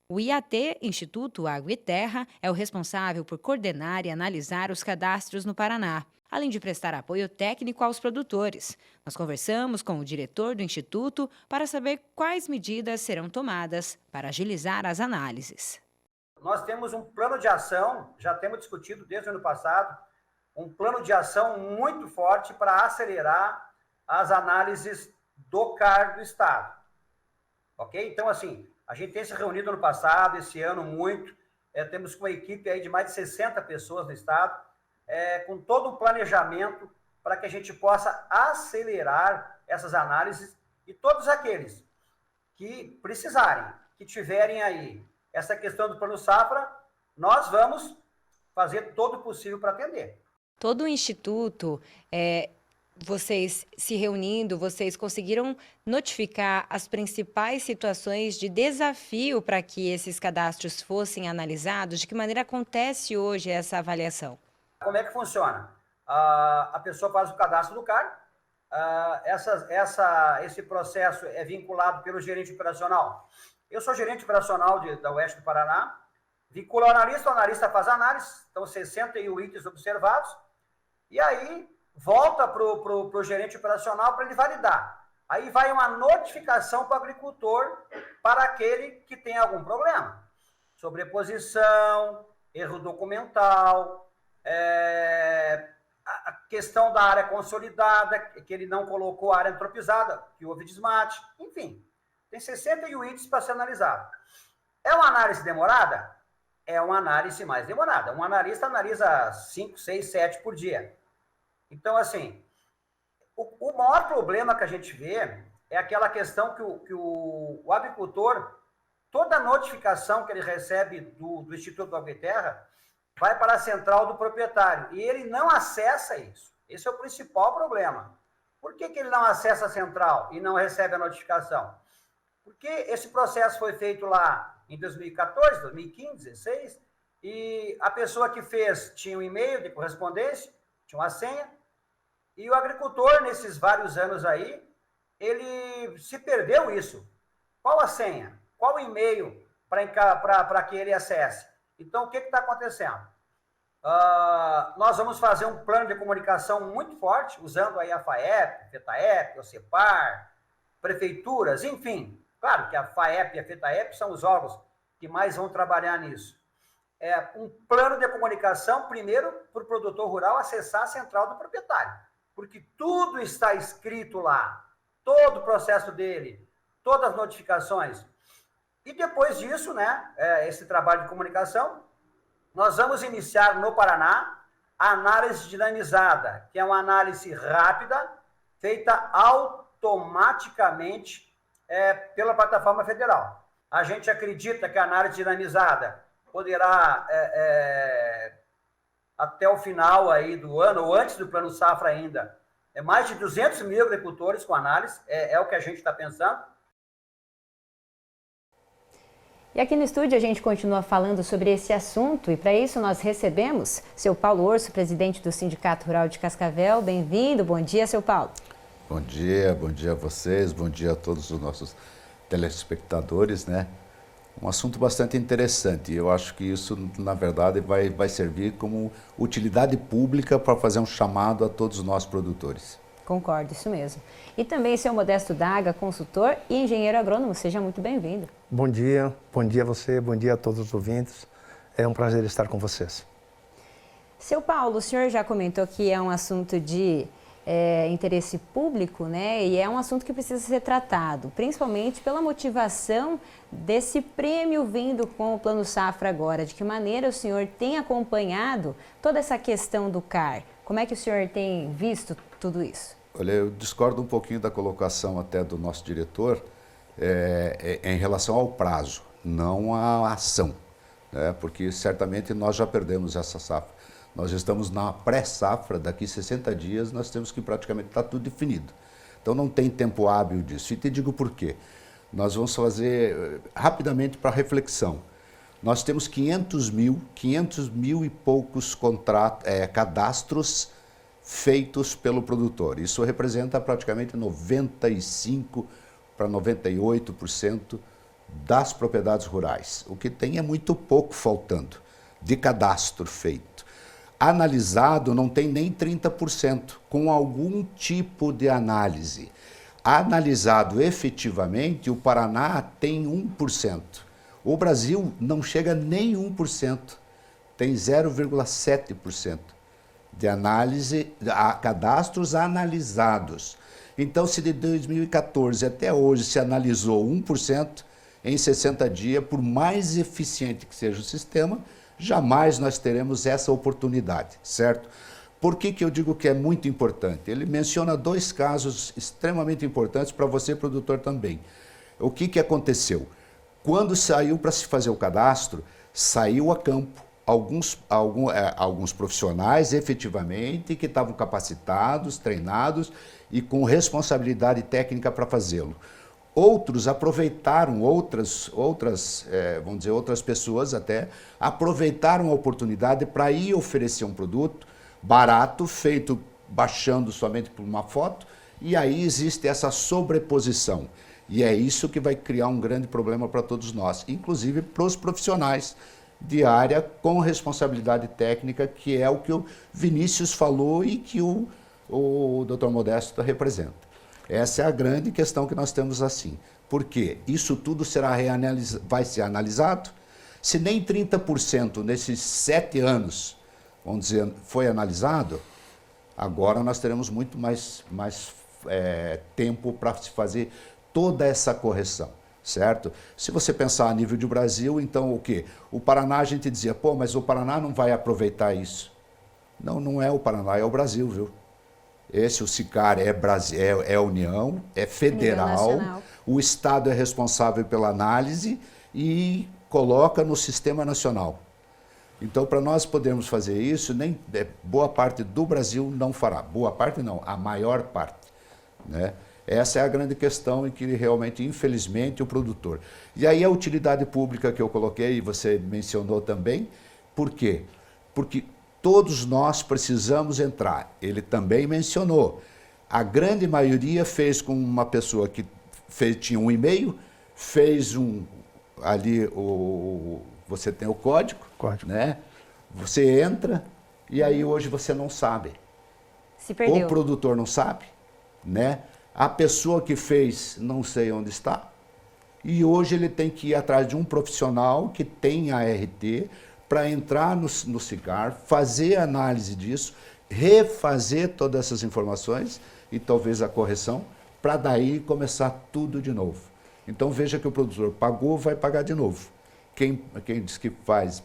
Speaker 7: O IAT, Instituto Água e Terra, é o responsável por coordenar e analisar os cadastros no Paraná, além de prestar apoio técnico aos produtores. Nós conversamos com o diretor do Instituto para saber quais medidas serão tomadas para agilizar as análises.
Speaker 18: Nós temos um plano de ação, já temos discutido desde o ano passado, um plano de ação muito forte para acelerar as análises do CAR do Estado. Ok? Então, assim, a gente tem se reunido no passado, esse ano muito, temos uma equipe aí de mais de 60 pessoas no Estado, com todo um planejamento para que a gente possa acelerar essas análises e todos aqueles que precisarem, que tiverem aí essa questão do Plano Safra, nós vamos fazer todo o possível para atender.
Speaker 7: Todo o Instituto, vocês se reunindo, vocês conseguiram notificar as principais situações de desafio para que esses cadastros fossem analisados? De que maneira acontece hoje essa avaliação?
Speaker 18: Como é que funciona? A pessoa faz o cadastro do CAR, esse processo é vinculado pelo gerente operacional. Eu sou gerente operacional da Oeste do Paraná, vinculo o analista faz análise, então 61 itens observados, e aí volta para o gerente operacional para ele validar. Aí vai uma notificação para o agricultor para aquele que tem algum problema. Sobreposição, erro documental, a questão da área consolidada, que ele não colocou a área antropizada, que houve desmate, enfim. Tem 61 itens para ser analisado. É uma análise demorada? É uma análise mais demorada. Um analista analisa 5, 6, 7 por dia. Então, assim, o maior problema que a gente vê é aquela questão que o agricultor, toda notificação que ele recebe do Instituto do Água e Terra vai para a central do proprietário. E ele não acessa isso. Esse é o principal problema. Por que ele não acessa a central e não recebe a notificação? Porque esse processo foi feito lá em 2014, 2015, 2016, e a pessoa que fez tinha um e-mail de correspondência, tinha uma senha, e o agricultor, nesses vários anos aí, ele se perdeu isso. Qual a senha? Qual o e-mail para que ele acesse? Então, o que está acontecendo? Nós vamos fazer um plano de comunicação muito forte, usando aí a FAEP, FETAEP, o CEPAR, prefeituras, enfim. Claro que a FAEP e a FETAEP são os órgãos que mais vão trabalhar nisso. É um plano de comunicação, primeiro, para o produtor rural acessar a central do proprietário, porque tudo está escrito lá, todo o processo dele, todas as notificações. E depois disso, né, esse trabalho de comunicação, nós vamos iniciar no Paraná a análise dinamizada, que é uma análise rápida, feita automaticamente pela plataforma federal. A gente acredita que a análise dinamizada poderá, até o final aí do ano, ou antes do Plano Safra ainda, mais de 200 mil agricultores com análise, é o que a gente está pensando.
Speaker 1: E aqui no estúdio a gente continua falando sobre esse assunto e para isso nós recebemos seu Paulo Orso, presidente do Sindicato Rural de Cascavel. Bem-vindo, bom dia, seu Paulo.
Speaker 19: Bom dia a vocês, bom dia a todos os nossos telespectadores, né? Um assunto bastante interessante. Eu acho que isso, na verdade, vai servir como utilidade pública para fazer um chamado a todos nós produtores.
Speaker 1: Concordo, isso mesmo. E também seu Modesto Daga, consultor e engenheiro agrônomo. Seja muito bem-vindo.
Speaker 20: Bom dia a você, bom dia a todos os ouvintes. É um prazer estar com vocês.
Speaker 1: Seu Paulo, o senhor já comentou que é um assunto de interesse público, né? E é um assunto que precisa ser tratado, principalmente pela motivação desse prêmio vindo com o Plano Safra agora. De que maneira o senhor tem acompanhado toda essa questão do CAR? Como é que o senhor tem visto tudo isso?
Speaker 19: Olha, eu discordo um pouquinho da colocação até do nosso diretor em relação ao prazo, não à ação, né? Porque certamente nós já perdemos essa safra. Nós estamos na pré-safra, daqui 60 dias nós temos que praticamente estar tudo definido. Então não tem tempo hábil disso. E te digo por quê. Nós vamos fazer rapidamente para reflexão. Nós temos 500 mil e poucos cadastros feitos pelo produtor. Isso representa praticamente 95% para 98% das propriedades rurais. O que tem é muito pouco faltando de cadastro feito. Analisado não tem nem 30%, com algum tipo de análise. Analisado efetivamente, o Paraná tem 1%. O Brasil não chega nem 1%, tem 0,7% de análise, cadastros analisados. Então, se de 2014 até hoje se analisou 1%, em 60 dias, por mais eficiente que seja o sistema, jamais nós teremos essa oportunidade, certo? Por que eu digo que é muito importante? Ele menciona dois casos extremamente importantes para você, produtor, também. O que aconteceu? Quando saiu para se fazer o cadastro, saiu a campo alguns profissionais, efetivamente, que estavam capacitados, treinados e com responsabilidade técnica para fazê-lo. Outros aproveitaram, outras pessoas até, aproveitaram a oportunidade para ir oferecer um produto barato, feito baixando somente por uma foto, e aí existe essa sobreposição. E é isso que vai criar um grande problema para todos nós, inclusive para os profissionais de área com responsabilidade técnica, que é o que o Vinícius falou e que o Dr. Modesto representa. Essa é a grande questão que nós temos assim. Porque isso tudo vai ser analisado. Se nem 30% nesses 7 anos, vamos dizer, foi analisado, agora nós teremos muito mais tempo para se fazer toda essa correção, certo? Se você pensar a nível de Brasil, então o quê? O Paraná, a gente dizia, pô, mas o Paraná não vai aproveitar isso. Não, não é o Paraná, é o Brasil, viu? O SICAR é União, é federal, o Estado é responsável pela análise e coloca no Sistema Nacional. Então, para nós podermos fazer isso, boa parte do Brasil não fará. Boa parte não, a maior parte, né? Essa é a grande questão em que realmente, infelizmente, o produtor. E aí a utilidade pública que eu coloquei, e você mencionou também, por quê? Porque todos nós precisamos entrar. Ele também mencionou. A grande maioria fez com uma pessoa que tinha um e-mail, fez ali você tem o código, né? Você entra e aí hoje você não sabe.
Speaker 1: Se perdeu.
Speaker 19: O produtor não sabe, né? A pessoa que fez não sei onde está. E hoje ele tem que ir atrás de um profissional que tem a RT para entrar no SICAR, fazer a análise disso, refazer todas essas informações e talvez a correção, para daí começar tudo de novo. Então veja que o produtor pagou, vai pagar de novo. Quem diz que faz?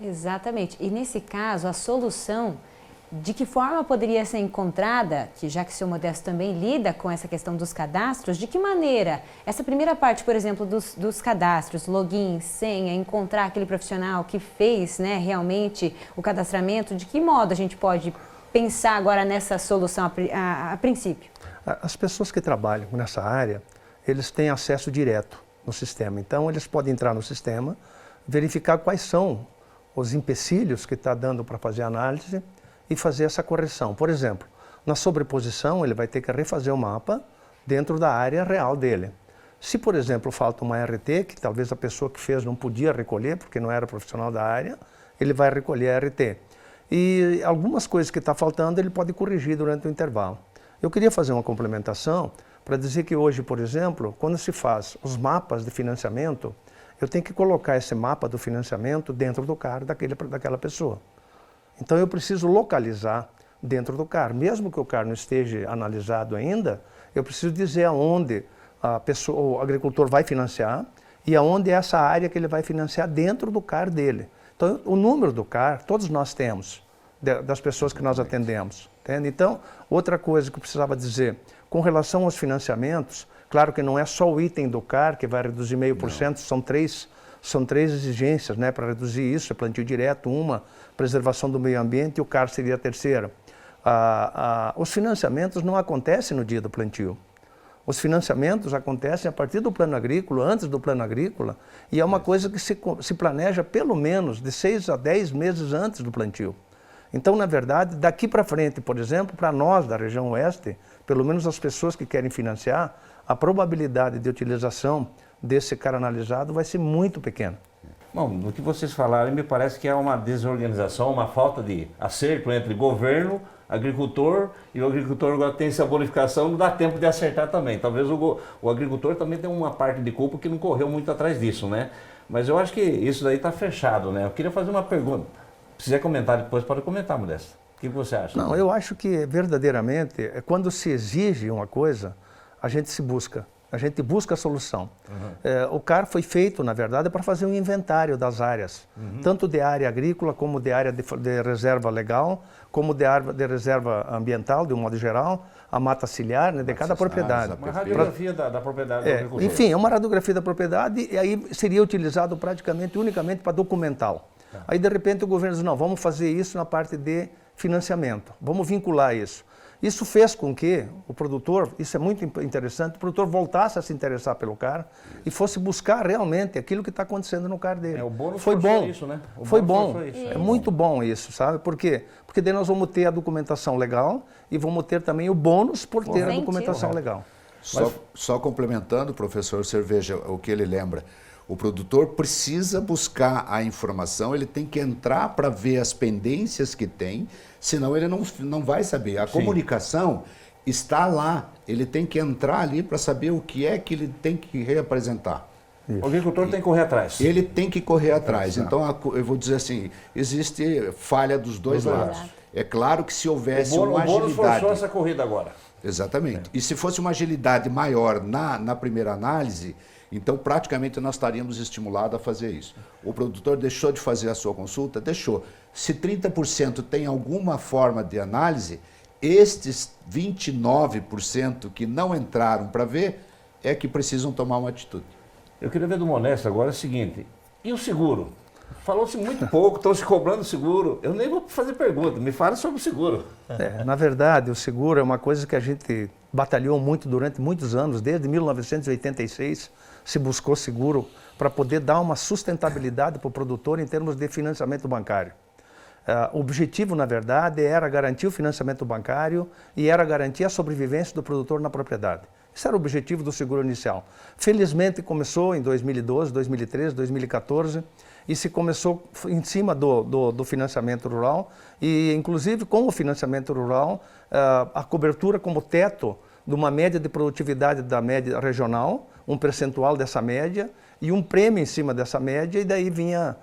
Speaker 1: Exatamente. E nesse caso, a solução de que forma poderia ser encontrada, que já que o seu Modesto também lida com essa questão dos cadastros, de que maneira essa primeira parte, por exemplo, dos cadastros, login, senha, encontrar aquele profissional que fez, né, realmente o cadastramento, de que modo a gente pode pensar agora nessa solução a princípio?
Speaker 20: As pessoas que trabalham nessa área, eles têm acesso direto no sistema. Então, eles podem entrar no sistema, verificar quais são os empecilhos que está dando para fazer a análise e fazer essa correção. Por exemplo, na sobreposição, ele vai ter que refazer o mapa dentro da área real dele. Se, por exemplo, falta uma RT, que talvez a pessoa que fez não podia recolher, porque não era profissional da área, ele vai recolher a RT. E algumas coisas que está faltando, ele pode corrigir durante o intervalo. Eu queria fazer uma complementação para dizer que hoje, por exemplo, quando se faz os mapas de financiamento, eu tenho que colocar esse mapa do financiamento dentro do CAR daquela pessoa. Então eu preciso localizar dentro do CAR. Mesmo que o CAR não esteja analisado ainda, eu preciso dizer aonde o agricultor vai financiar e aonde é essa área que ele vai financiar dentro do CAR dele. Então o número do CAR, todos nós temos, das pessoas que nós atendemos. Entende? Então, outra coisa que eu precisava dizer, com relação aos financiamentos, claro que não é só o item do CAR que vai reduzir 0,5%, são três exigências, né, para reduzir isso, é plantio direto, uma, preservação do meio ambiente e o CAR seria a terceira. Os financiamentos não acontecem no dia do plantio. Os financiamentos acontecem a partir do plano agrícola, antes do plano agrícola, e é uma coisa que se planeja pelo menos de 6 a 10 meses antes do plantio. Então, na verdade, daqui para frente, por exemplo, para nós da região oeste, pelo menos as pessoas que querem financiar, a probabilidade de utilização desse CAR analisado vai ser muito pequena.
Speaker 2: Bom, no que vocês falaram, me parece que é uma desorganização, uma falta de acerto entre governo, agricultor, e o agricultor agora tem essa bonificação, não dá tempo de acertar também. Talvez o agricultor também tenha uma parte de culpa que não correu muito atrás disso, né? Mas eu acho que isso daí está fechado, né? Eu queria fazer uma pergunta. Se quiser comentar depois, pode comentar, Modesto. O que você acha?
Speaker 20: Não, eu acho que verdadeiramente, quando se exige uma coisa, a gente busca a solução. O CAR foi feito, na verdade, para fazer um inventário das áreas, tanto de área agrícola, como de área de reserva legal, como de área de reserva ambiental, de um modo geral, a mata ciliar, né, de cada propriedade.
Speaker 2: Uma radiografia da propriedade do agricultor.
Speaker 20: Enfim, é uma radiografia da propriedade e aí seria utilizado praticamente, unicamente para documental. Aí, de repente, o governo diz, não, vamos fazer isso na parte de financiamento, vamos vincular isso. Isso fez com que o produtor, isso é muito interessante, o produtor voltasse a se interessar pelo CAR e fosse buscar realmente aquilo que está acontecendo no CAR dele.
Speaker 2: O bônus
Speaker 20: foi bom,
Speaker 2: isso, né?
Speaker 20: Foi bom, é muito bom isso, sabe? Por quê? Porque daí nós vamos ter a documentação legal e vamos ter também o bônus por ter a documentação legal.
Speaker 19: Só complementando, professor Cerveja, o que ele lembra. O produtor precisa buscar a informação, ele tem que entrar para ver as pendências que tem, senão ele não vai saber. A comunicação está lá, ele tem que entrar ali para saber o que é que ele tem que reapresentar.
Speaker 2: O agricultor tem que correr atrás.
Speaker 19: Ele tem que correr atrás. Então, eu vou dizer assim, existe falha dos dois lados. É claro que se houvesse uma agilidade... O bônus forçou
Speaker 2: essa corrida agora.
Speaker 19: Exatamente. E se fosse uma agilidade maior na primeira análise... Então, praticamente, nós estaríamos estimulados a fazer isso. O produtor deixou de fazer a sua consulta? Deixou. Se 30% tem alguma forma de análise, estes 29% que não entraram para ver, é que precisam tomar uma atitude.
Speaker 2: Eu queria ver do Modesto agora o seguinte, e o seguro? Falou-se muito pouco, estão se cobrando seguro. Eu nem vou fazer pergunta, me fala sobre o seguro.
Speaker 20: Na verdade, o seguro é uma coisa que a gente batalhou muito durante muitos anos, desde 1986, se buscou seguro para poder dar uma sustentabilidade para o produtor em termos de financiamento bancário. O objetivo, na verdade, era garantir o financiamento bancário e era garantir a sobrevivência do produtor na propriedade. Esse era o objetivo do seguro inicial. Felizmente começou em 2012, 2013, 2014 e se começou em cima do financiamento rural e, inclusive, com o financiamento rural, a cobertura como teto de uma média de produtividade da média regional, um percentual dessa média e um prêmio em cima dessa média, e daí vinha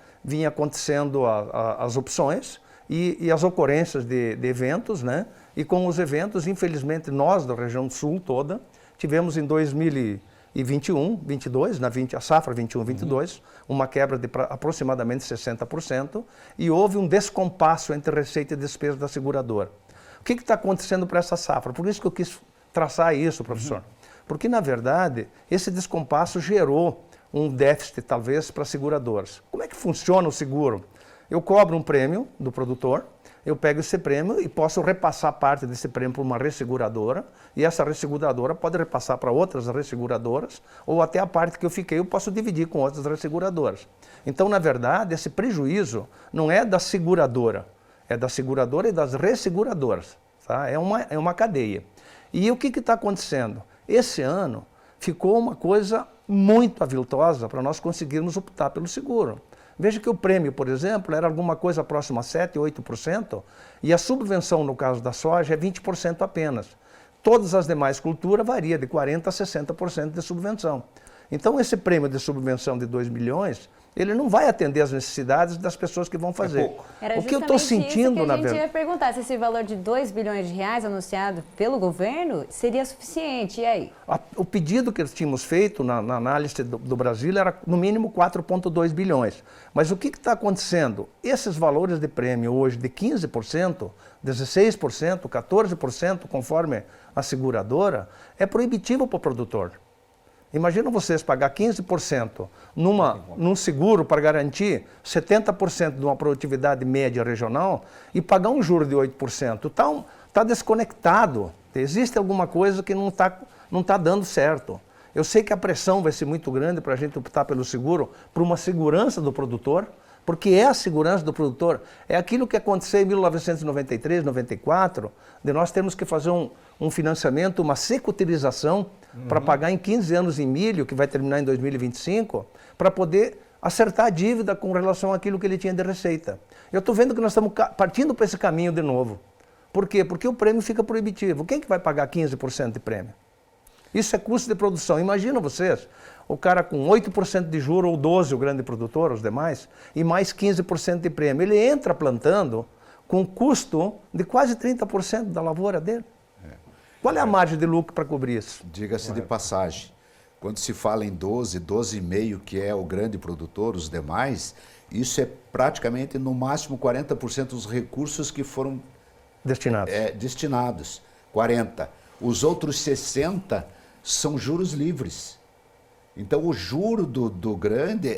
Speaker 20: acontecendo as opções e as ocorrências de eventos, né? E com os eventos, infelizmente, nós da região sul toda, tivemos em 2015 e 21, 22, a safra 21, 22, uma quebra de aproximadamente 60%, e houve um descompasso entre receita e despesa da seguradora. O que está acontecendo para essa safra? Por isso que eu quis traçar isso, professor. Porque, na verdade, esse descompasso gerou um déficit, talvez, para as seguradoras. Como é que funciona o seguro? Eu cobro um prêmio do produtor, eu pego esse prêmio e posso repassar parte desse prêmio para uma resseguradora, e essa resseguradora pode repassar para outras resseguradoras, ou até a parte que eu fiquei eu posso dividir com outras resseguradoras. Então, na verdade, esse prejuízo não é da seguradora, é da seguradora e das resseguradoras. Tá? É uma cadeia. E o que está acontecendo? Esse ano ficou uma coisa muito aviltosa para nós conseguirmos optar pelo seguro. Veja que o prêmio, por exemplo, era alguma coisa próxima a 7%, 8%, e a subvenção, no caso da soja, é 20% apenas. Todas as demais culturas varia de 40% a 60% de subvenção. Então, esse prêmio de subvenção de 2 milhões, ele não vai atender às necessidades das pessoas que vão fazer.
Speaker 1: Era
Speaker 20: o que eu estou sentindo,
Speaker 1: na verdade, a gente ia perguntar se esse valor de 2 bilhões de reais anunciado pelo governo seria suficiente. E aí?
Speaker 20: O pedido que tínhamos feito na análise do Brasil era, no mínimo, 4,2 bilhões. Mas o que está acontecendo? Esses valores de prêmio hoje de 15%, 16%, 14%, conforme a seguradora, é proibitivo para o produtor. Imagina vocês pagar 15% num seguro para garantir 70% de uma produtividade média regional e pagar um juro de 8%. Está desconectado. Existe alguma coisa que não tá dando certo. Eu sei que a pressão vai ser muito grande para a gente optar pelo seguro, por uma segurança do produtor, porque é a segurança do produtor. É aquilo que aconteceu em 1993, 94, de nós termos que fazer um financiamento, uma securitização, para pagar em 15 anos em milho, que vai terminar em 2025, para poder acertar a dívida com relação àquilo que ele tinha de receita. Eu estou vendo que nós estamos partindo para esse caminho de novo. Por quê? Porque o prêmio fica proibitivo. Quem que vai pagar 15% de prêmio? Isso é custo de produção. Imagina vocês, o cara com 8% de juro ou 12%, o grande produtor, os demais, e mais 15% de prêmio. Ele entra plantando com custo de quase 30% da lavoura dele. Qual é a margem de lucro para cobrir isso?
Speaker 19: Diga-se de passagem, quando se fala em 12, 12,5%, que é o grande produtor, os demais, isso é praticamente, no máximo, 40% dos recursos que foram destinados. 40%. Os outros 60% são juros livres. Então, o juro do grande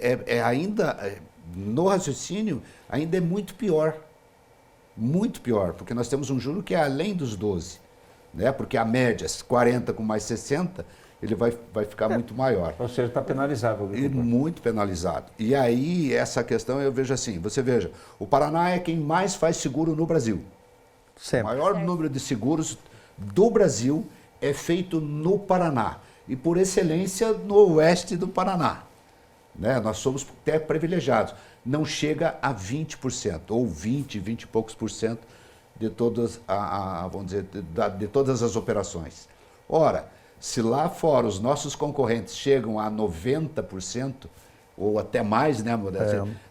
Speaker 19: no raciocínio, ainda é muito pior. Muito pior, porque nós temos um juro que é além dos 12%. Né? Porque a média, 40 com mais 60, ele vai ficar muito maior.
Speaker 2: Ou seja, está penalizado.
Speaker 19: E muito penalizado. E aí, essa questão eu vejo assim, você veja, o Paraná é quem mais faz seguro no Brasil.
Speaker 20: Sempre.
Speaker 19: O maior número de seguros do Brasil é feito no Paraná. E por excelência no oeste do Paraná. Né? Nós somos até privilegiados. Não chega a 20%, ou 20 e poucos por cento de todas, vamos dizer, de todas as operações. Ora, se lá fora os nossos concorrentes chegam a 90%, ou até mais, né,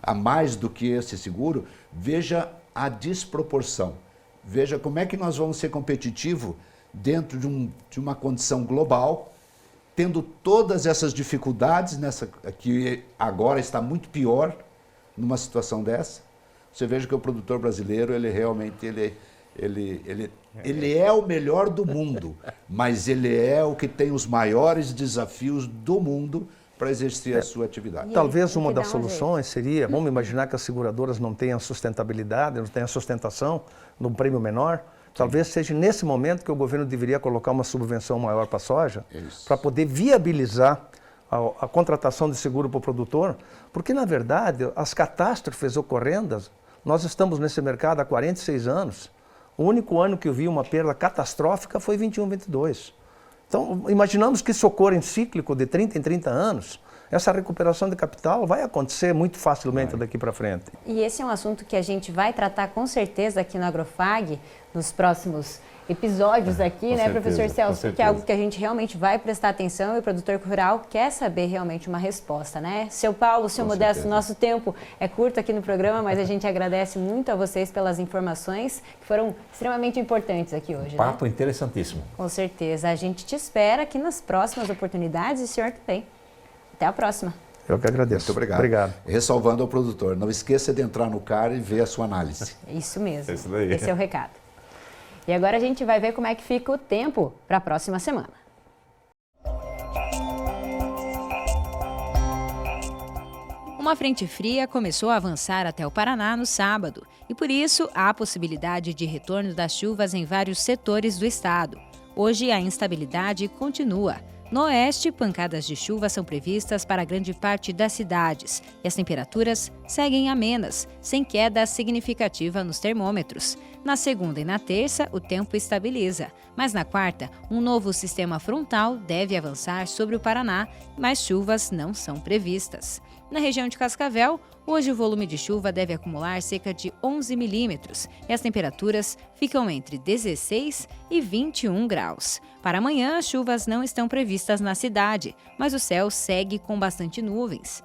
Speaker 19: a mais do que esse seguro, veja a desproporção. Veja como é que nós vamos ser competitivos dentro de uma condição global, tendo todas essas dificuldades, que agora está muito pior numa situação dessa. Você veja que o produtor brasileiro, ele realmente ele é o melhor do mundo, mas ele é o que tem os maiores desafios do mundo para exercer a sua atividade.
Speaker 20: Talvez uma das soluções seria, vamos imaginar que as seguradoras não tenham sustentabilidade, não tenham sustentação num prêmio menor, talvez seja nesse momento que o governo deveria colocar uma subvenção maior para a soja, para poder viabilizar a contratação de seguro para o produtor, porque, na verdade, as catástrofes ocorrendas, nós estamos nesse mercado há 46 anos. O único ano que eu vi uma perda catastrófica foi 21, 22. Então, imaginamos que isso ocorra em cíclico de 30 em 30 anos. essa recuperação de capital vai acontecer muito facilmente daqui para frente.
Speaker 1: E esse é um assunto que a gente vai tratar com certeza aqui no Agrofag, nos próximos episódios aqui, né, professor Celso? Que é algo que a gente realmente vai prestar atenção e o produtor rural quer saber realmente uma resposta, né? Seu Paulo, seu Modesto, nosso tempo é curto aqui no programa, mas a gente agradece muito a vocês pelas informações que foram extremamente importantes aqui hoje.
Speaker 2: Papo
Speaker 1: né?
Speaker 2: interessantíssimo.
Speaker 1: Com certeza. A gente te espera aqui nas próximas oportunidades e o senhor também. Até a próxima.
Speaker 20: Eu que agradeço.
Speaker 19: Muito
Speaker 20: Obrigado.
Speaker 19: Ressalvando ao produtor, não esqueça de entrar no CAR e ver a sua análise.
Speaker 1: Isso mesmo.
Speaker 19: Isso daí.
Speaker 1: Esse é o recado. E agora a gente vai ver como é que fica o tempo para a próxima semana. Uma frente fria começou a avançar até o Paraná no sábado e, por isso, há a possibilidade de retorno das chuvas em vários setores do estado. Hoje, a instabilidade continua. No oeste, pancadas de chuva são previstas para grande parte das cidades e as temperaturas seguem amenas, sem queda significativa nos termômetros. Na segunda e na terça, o tempo estabiliza, mas na quarta, um novo sistema frontal deve avançar sobre o Paraná, mas chuvas não são previstas. Na região de Cascavel, hoje o volume de chuva deve acumular cerca de 11 milímetros e as temperaturas ficam entre 16 e 21 graus. Para amanhã, as chuvas não estão previstas na cidade, mas o céu segue com bastante nuvens.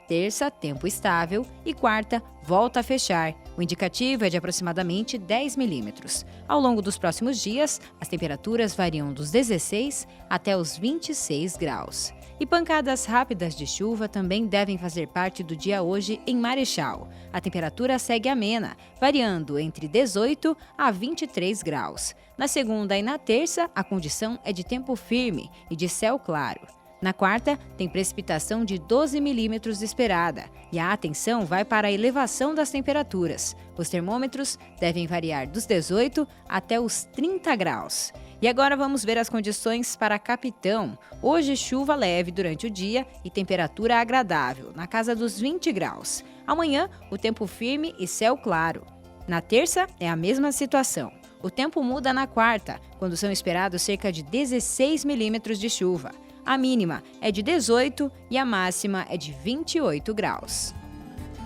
Speaker 1: Terça, tempo estável e quarta, volta a fechar. O indicativo é de aproximadamente 10 milímetros. Ao longo dos próximos dias, as temperaturas variam dos 16 até os 26 graus. E pancadas rápidas de chuva também devem fazer parte do dia hoje em Marechal. A temperatura segue amena, variando entre 18 a 23 graus. Na segunda e na terça, a condição é de tempo firme e de céu claro. Na quarta, tem precipitação de 12 milímetros esperada e a atenção vai para a elevação das temperaturas. Os termômetros devem variar dos 18 até os 30 graus. E agora vamos ver as condições para Capitão. Hoje, chuva leve durante o dia e temperatura agradável, na casa dos 20 graus. Amanhã, o tempo firme e céu claro. Na terça, é a mesma situação. O tempo muda na quarta, quando são esperados cerca de 16 milímetros de chuva. A mínima é de 18 e a máxima é de 28 graus.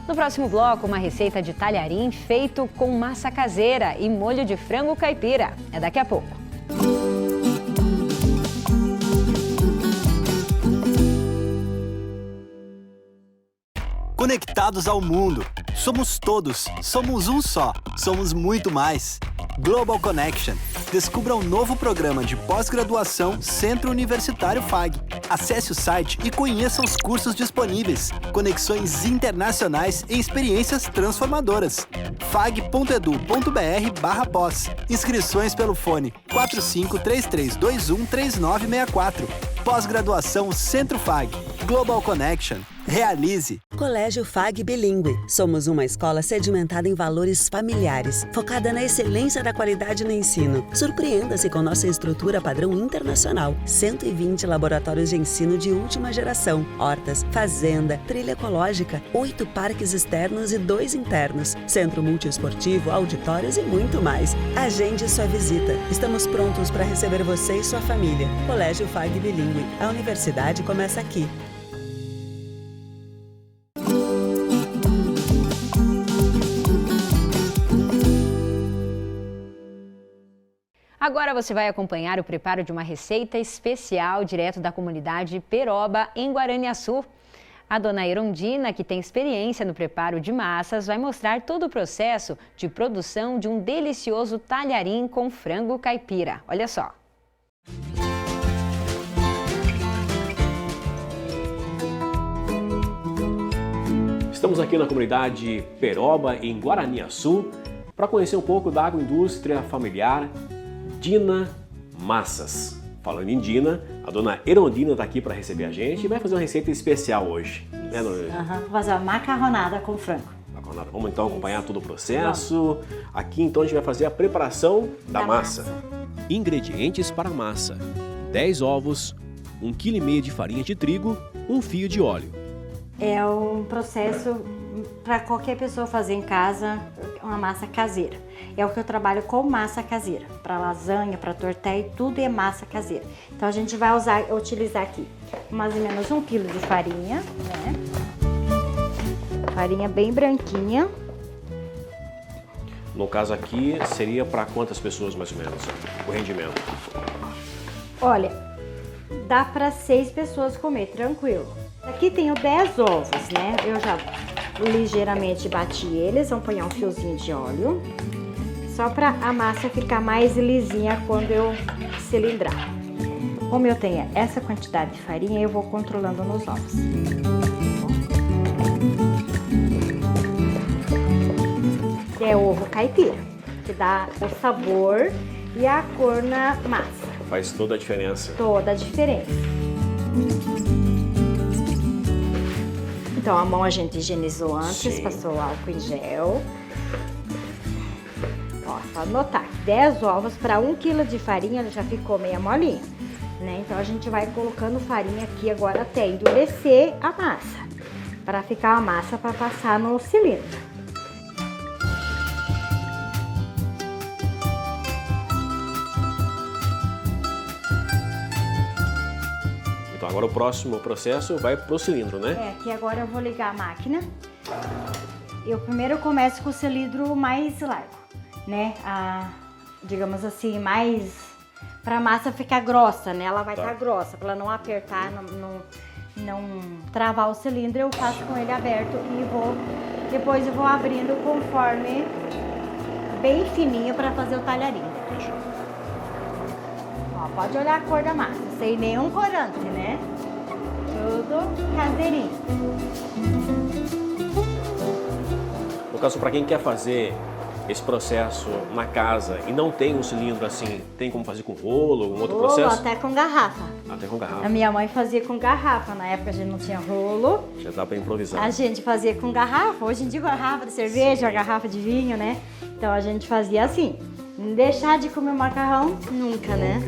Speaker 1: No próximo bloco, uma receita de talharim feito com massa caseira e molho de frango caipira. É daqui a pouco.
Speaker 21: Conectados ao mundo. Somos todos. Somos um só. Somos muito mais. Global Connection. Descubra um novo programa de pós-graduação Centro Universitário FAG. Acesse o site e conheça os cursos disponíveis. Conexões internacionais e experiências transformadoras. fag.edu.br/pós. Inscrições pelo fone 4533213964. Pós-graduação Centro FAG. Global Connection. Realize.
Speaker 14: Colégio FAG Bilíngue. Somos uma escola sedimentada em valores familiares, focada na excelência da qualidade no ensino. Surpreenda-se com nossa estrutura padrão internacional. 120 laboratórios de ensino de última geração, hortas, fazenda, trilha ecológica, 8 parques externos e 2 internos, centro multiesportivo, auditórios e muito mais. Agende sua visita. Estamos prontos para receber você e sua família. Colégio FAG Bilíngue. A universidade começa aqui.
Speaker 1: Agora você vai acompanhar o preparo de uma receita especial direto da comunidade Peroba, em Guaraniaçu. A dona Erondina, que tem experiência no preparo de massas, vai mostrar todo o processo de produção de um delicioso talharim com frango caipira. Olha só.
Speaker 3: Estamos aqui na comunidade Peroba, em Guaraniaçu, para conhecer um pouco da agroindústria familiar Dina Massas. Falando em Dina, a dona Erondina está aqui para receber a gente e vai fazer uma receita especial hoje. Né, dona Erondina?
Speaker 22: Vou fazer uma macarronada com frango.
Speaker 3: Macarronada. Vamos então acompanhar todo o processo. Aqui então a gente vai fazer a preparação da massa. Ingredientes para a massa: 10 ovos, 1,5 kg de farinha de trigo, 1 fio de óleo.
Speaker 22: É um processo para qualquer pessoa fazer em casa. uma massa caseira. É o que eu trabalho com massa caseira. Para lasanha, para tortelha, tudo é massa caseira. Então a gente vai utilizar aqui mais ou menos 1 quilo de farinha, né? Farinha bem branquinha.
Speaker 3: No caso aqui, seria para quantas pessoas mais ou menos o rendimento?
Speaker 22: Olha, dá para 6 pessoas comer, tranquilo. Aqui tenho 10 ovos, né? Eu já ligeiramente bati eles, vamos pôr um fiozinho de óleo. Só para a massa ficar mais lisinha quando eu cilindrar. Como eu tenho essa quantidade de farinha, eu vou controlando nos ovos. É ovo caipira, que dá o sabor e a cor na massa.
Speaker 3: Faz toda a diferença.
Speaker 22: Toda a diferença. Então a mão a gente higienizou antes,
Speaker 3: Sim.
Speaker 22: passou álcool em gel. Ó, só notar que 10 ovos para 1 quilo de farinha já ficou meia molinha, né? Então a gente vai colocando farinha aqui agora até endurecer a massa, para ficar a massa para passar no cilindro.
Speaker 3: Então agora o próximo processo vai pro cilindro, né?
Speaker 22: É, aqui agora eu vou ligar a máquina. Eu primeiro começo com o cilindro mais largo, né? Digamos assim, mais para a massa ficar grossa, né? Ela vai estar grossa, para ela não apertar, não travar o cilindro. Eu faço com ele aberto e depois eu vou abrindo conforme bem fininho para fazer o talharinho. Ó, pode olhar a cor da massa, sem nenhum corante, né? Tudo caseirinho.
Speaker 3: No caso, para quem quer fazer esse processo na casa e não tem um cilindro assim, tem como fazer com rolo, um outro processo?
Speaker 22: Até com garrafa.
Speaker 3: Até com garrafa.
Speaker 22: A minha mãe fazia com garrafa, na época a gente não tinha rolo.
Speaker 3: Já dá para improvisar.
Speaker 22: A gente fazia com garrafa, hoje em dia garrafa de cerveja, garrafa de vinho, né? Então a gente fazia assim. Não deixar de comer macarrão nunca, né?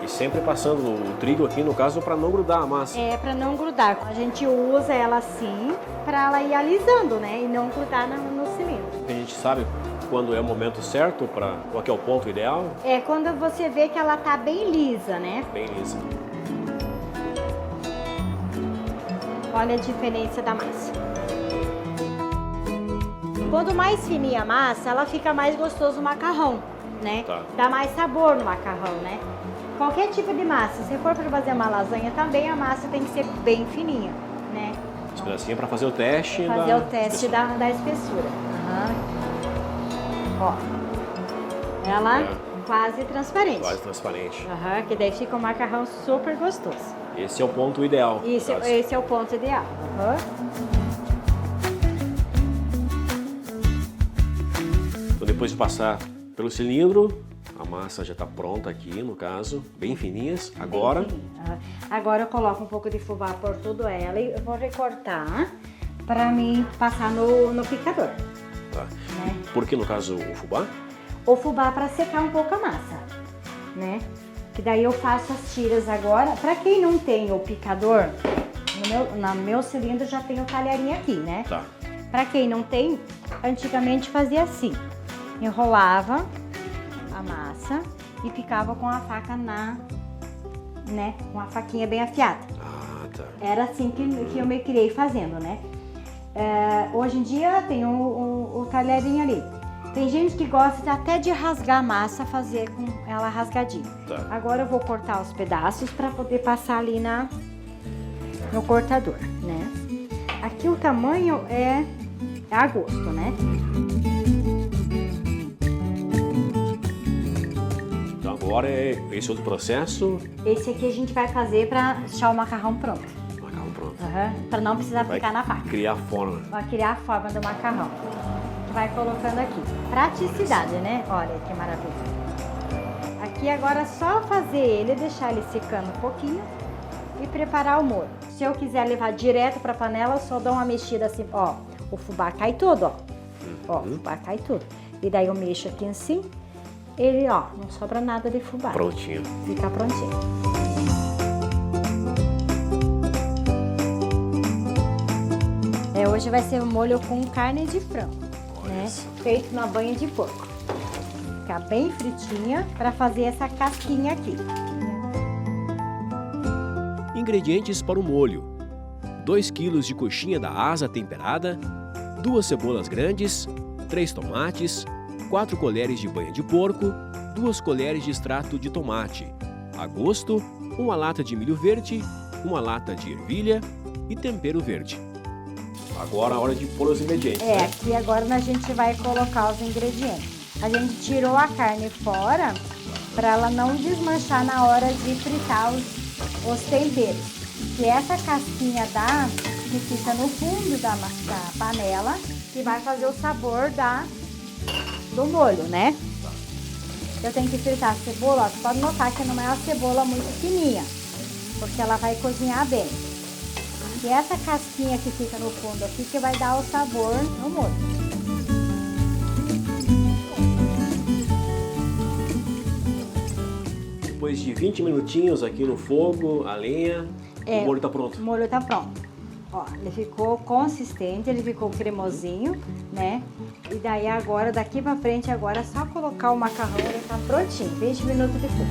Speaker 3: Sempre passando o trigo aqui, no caso, para não grudar a massa.
Speaker 22: É, para não grudar. A gente usa ela assim, para ela ir alisando, né? E não grudar no cilindro.
Speaker 3: A gente sabe quando é o momento certo, qual que é o ponto ideal?
Speaker 22: É quando você vê que ela tá bem lisa, né?
Speaker 3: Bem lisa.
Speaker 22: Olha a diferença da massa. Quanto mais fininha a massa, ela fica mais gostoso o macarrão, né?
Speaker 3: Tá.
Speaker 22: Dá mais sabor no macarrão, né? Qualquer tipo de massa, se for para fazer uma lasanha também, a massa tem que ser bem fininha, né?
Speaker 3: Esse pedacinho é para fazer o teste
Speaker 22: Fazer o teste da espessura. Ó, ela quase transparente.
Speaker 3: Quase transparente.
Speaker 22: Que daí fica um macarrão super gostoso.
Speaker 3: Esse é o ponto ideal.
Speaker 22: Esse é o ponto ideal.
Speaker 3: Então, depois de passar pelo cilindro, a massa já está pronta aqui, no caso, bem fininhas. Agora?
Speaker 22: Agora eu coloco um pouco de fubá por tudo ela e eu vou recortar para mim passar no picador.
Speaker 3: Tá. Por que, no caso, o fubá?
Speaker 22: O fubá para secar um pouco a massa, né? Que daí eu faço as tiras agora. Para quem não tem o picador, no meu cilindro já tem o talharinho aqui, né?
Speaker 3: Tá.
Speaker 22: Para quem não tem, antigamente fazia assim. Enrolava a massa e ficava com a faca né? Uma faquinha bem afiada.
Speaker 3: Tá.
Speaker 22: Era assim que eu me criei fazendo, né? Hoje em dia tem o talherinho ali. Tem gente que gosta até de rasgar a massa, fazer com ela rasgadinha.
Speaker 3: Tá.
Speaker 22: Agora eu vou cortar os pedaços para poder passar ali no cortador, né? Aqui o tamanho é a gosto, né?
Speaker 3: Então agora é esse outro processo.
Speaker 22: Esse aqui a gente vai fazer para deixar o macarrão pronto.
Speaker 3: Macarrão pronto.
Speaker 22: Para não precisar ficar na faca.
Speaker 3: Criar a forma.
Speaker 22: Vai criar a forma do macarrão. Vai colocando aqui. Praticidade, né? Olha que maravilha. Aqui agora é só fazer ele, deixar ele secando um pouquinho e preparar o molho. Se eu quiser levar direto para a panela, eu só dou uma mexida assim, ó. O fubá cai todo, ó. Ó, o fubá cai tudo. E daí eu mexo aqui assim, ele, ó, não sobra nada de fubá.
Speaker 3: Prontinho.
Speaker 22: Fica prontinho. Hoje vai ser um molho com carne de frango, né? Feito na banha de porco. Ficar bem fritinha para fazer essa casquinha aqui.
Speaker 3: Ingredientes para o molho: 2 kg de coxinha da asa temperada, 2 cebolas grandes, 3 tomates, 4 colheres de banha de porco, 2 colheres de extrato de tomate, a gosto, 1 lata de milho verde, 1 lata de ervilha e tempero verde. Agora a hora de pôr os ingredientes, né?
Speaker 22: Aqui agora a gente vai colocar os ingredientes. A gente tirou a carne fora para ela não desmanchar na hora de fritar os temperos. E essa casquinha que fica no fundo da panela, que vai fazer o sabor do molho, né? Eu tenho que fritar a cebola, ó, você pode notar que não é uma cebola muito fininha, porque ela vai cozinhar bem. E essa casquinha que fica no fundo aqui que vai dar o sabor no molho.
Speaker 3: Depois de 20 minutinhos aqui no fogo, a lenha, o molho está pronto.
Speaker 22: O molho está pronto. Ó, ele ficou consistente, ele ficou cremosinho, né? E daí agora, daqui pra frente, agora é só colocar o macarrão, ele tá prontinho. 20 minutos de fogo.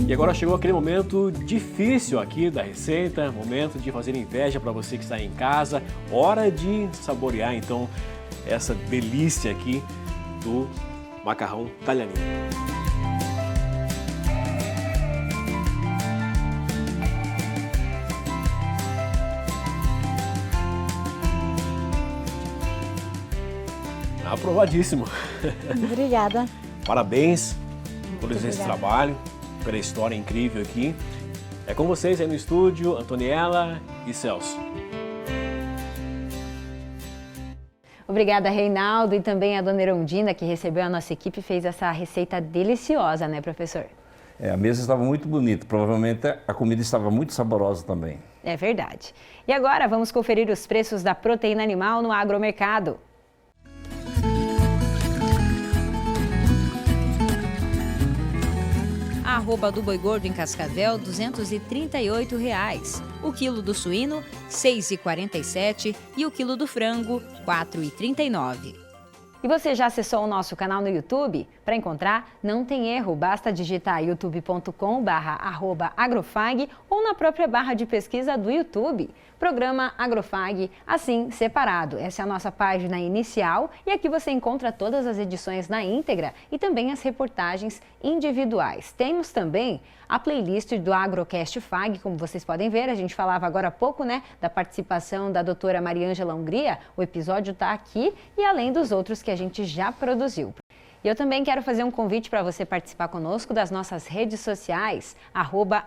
Speaker 3: E agora chegou aquele momento difícil aqui da receita, momento de fazer inveja para você que está em casa, hora de saborear então essa delícia aqui do macarrão talharinho. Aprovadíssimo.
Speaker 22: Obrigada.
Speaker 3: Parabéns por esse trabalho, pela história incrível aqui. É com vocês aí no estúdio, Antoniela e Celso.
Speaker 1: Obrigada, Reinaldo, e também a dona Erondina, que recebeu a nossa equipe e fez essa receita deliciosa, né, professor?
Speaker 2: A mesa estava muito bonita, provavelmente a comida estava muito saborosa também.
Speaker 1: É verdade. E agora vamos conferir os preços da proteína animal no agromercado.
Speaker 7: A arroba do boi gordo em Cascavel, R$ 238,00. O quilo do suíno, R$ 6,47 e o quilo do frango, R$ 4,39.
Speaker 1: E você já acessou o nosso canal no YouTube? Para encontrar, não tem erro, basta digitar youtube.com/agrofag ou na própria barra de pesquisa do YouTube. Programa Agrofag, assim, separado. Essa é a nossa página inicial e aqui você encontra todas as edições na íntegra e também as reportagens individuais. Temos também a playlist do Agrocast Fag, como vocês podem ver, a gente falava agora há pouco, né, da participação da doutora Mariângela Hungria, o episódio está aqui e além dos outros que a gente já produziu. E eu também quero fazer um convite para você participar conosco das nossas redes sociais,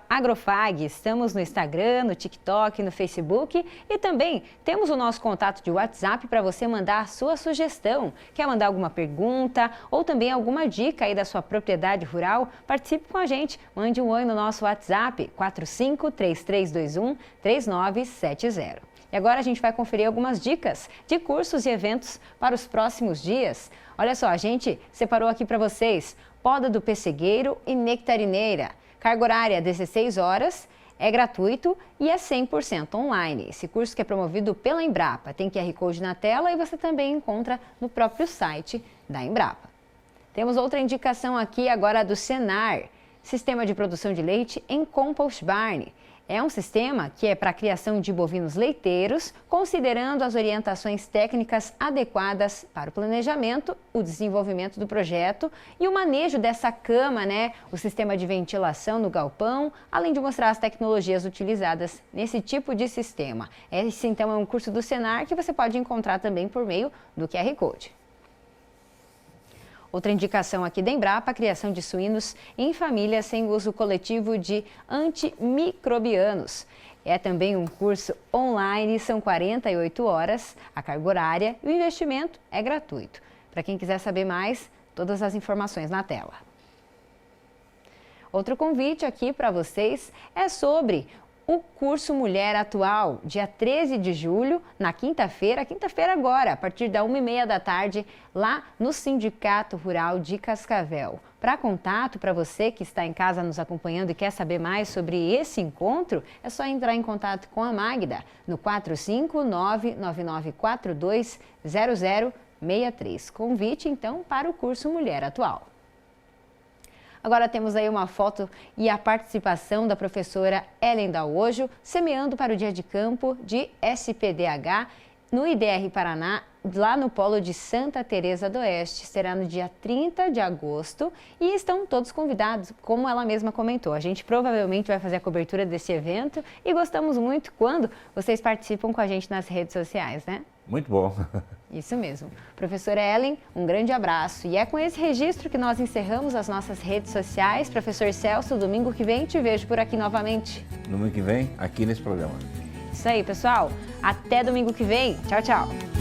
Speaker 1: @agrofag. Estamos no Instagram, no TikTok, no Facebook e também temos o nosso contato de WhatsApp para você mandar a sua sugestão. Quer mandar alguma pergunta ou também alguma dica aí da sua propriedade rural? Participe com a gente, mande um oi no nosso WhatsApp, 4533213970. E agora a gente vai conferir algumas dicas de cursos e eventos para os próximos dias. Olha só, a gente separou aqui para vocês poda do pessegueiro e nectarineira. Carga horária 16 horas, é gratuito e é 100% online. Esse curso que é promovido pela Embrapa. Tem QR Code na tela e você também encontra no próprio site da Embrapa. Temos outra indicação aqui agora do Senar, Sistema de Produção de Leite em Compost Barn. É um sistema que é para a criação de bovinos leiteiros, considerando as orientações técnicas adequadas para o planejamento, o desenvolvimento do projeto e o manejo dessa cama, né? O sistema de ventilação no galpão, além de mostrar as tecnologias utilizadas nesse tipo de sistema. Esse, então, é um curso do Senar que você pode encontrar também por meio do QR Code. Outra indicação aqui da Embrapa, a criação de suínos em famílias sem uso coletivo de antimicrobianos. É também um curso online, são 48 horas, a carga horária e o investimento é gratuito. Para quem quiser saber mais, todas as informações na tela. Outro convite aqui para vocês é sobre o curso Mulher Atual, dia 13 de julho, na quinta-feira agora, a partir da 1h30 da tarde, lá no Sindicato Rural de Cascavel. Para contato, para você que está em casa nos acompanhando e quer saber mais sobre esse encontro, é só entrar em contato com a Magda no 459-9942-0063. Convite, então, para o curso Mulher Atual. Agora temos aí uma foto e a participação da professora Ellen Daojo, semeando para o dia de campo de SPDH no IDR Paraná, lá no polo de Santa Teresa do Oeste. Será no dia 30 de agosto e estão todos convidados, como ela mesma comentou. A gente provavelmente vai fazer a cobertura desse evento e gostamos muito quando vocês participam com a gente nas redes sociais, né?
Speaker 2: Muito bom.
Speaker 1: Isso mesmo. Professora Ellen, um grande abraço. E é com esse registro que nós encerramos as nossas redes sociais. Professor Celso, domingo que vem te vejo por aqui novamente.
Speaker 2: Domingo que vem, aqui nesse programa.
Speaker 1: Isso aí, pessoal. Até domingo que vem. Tchau, tchau.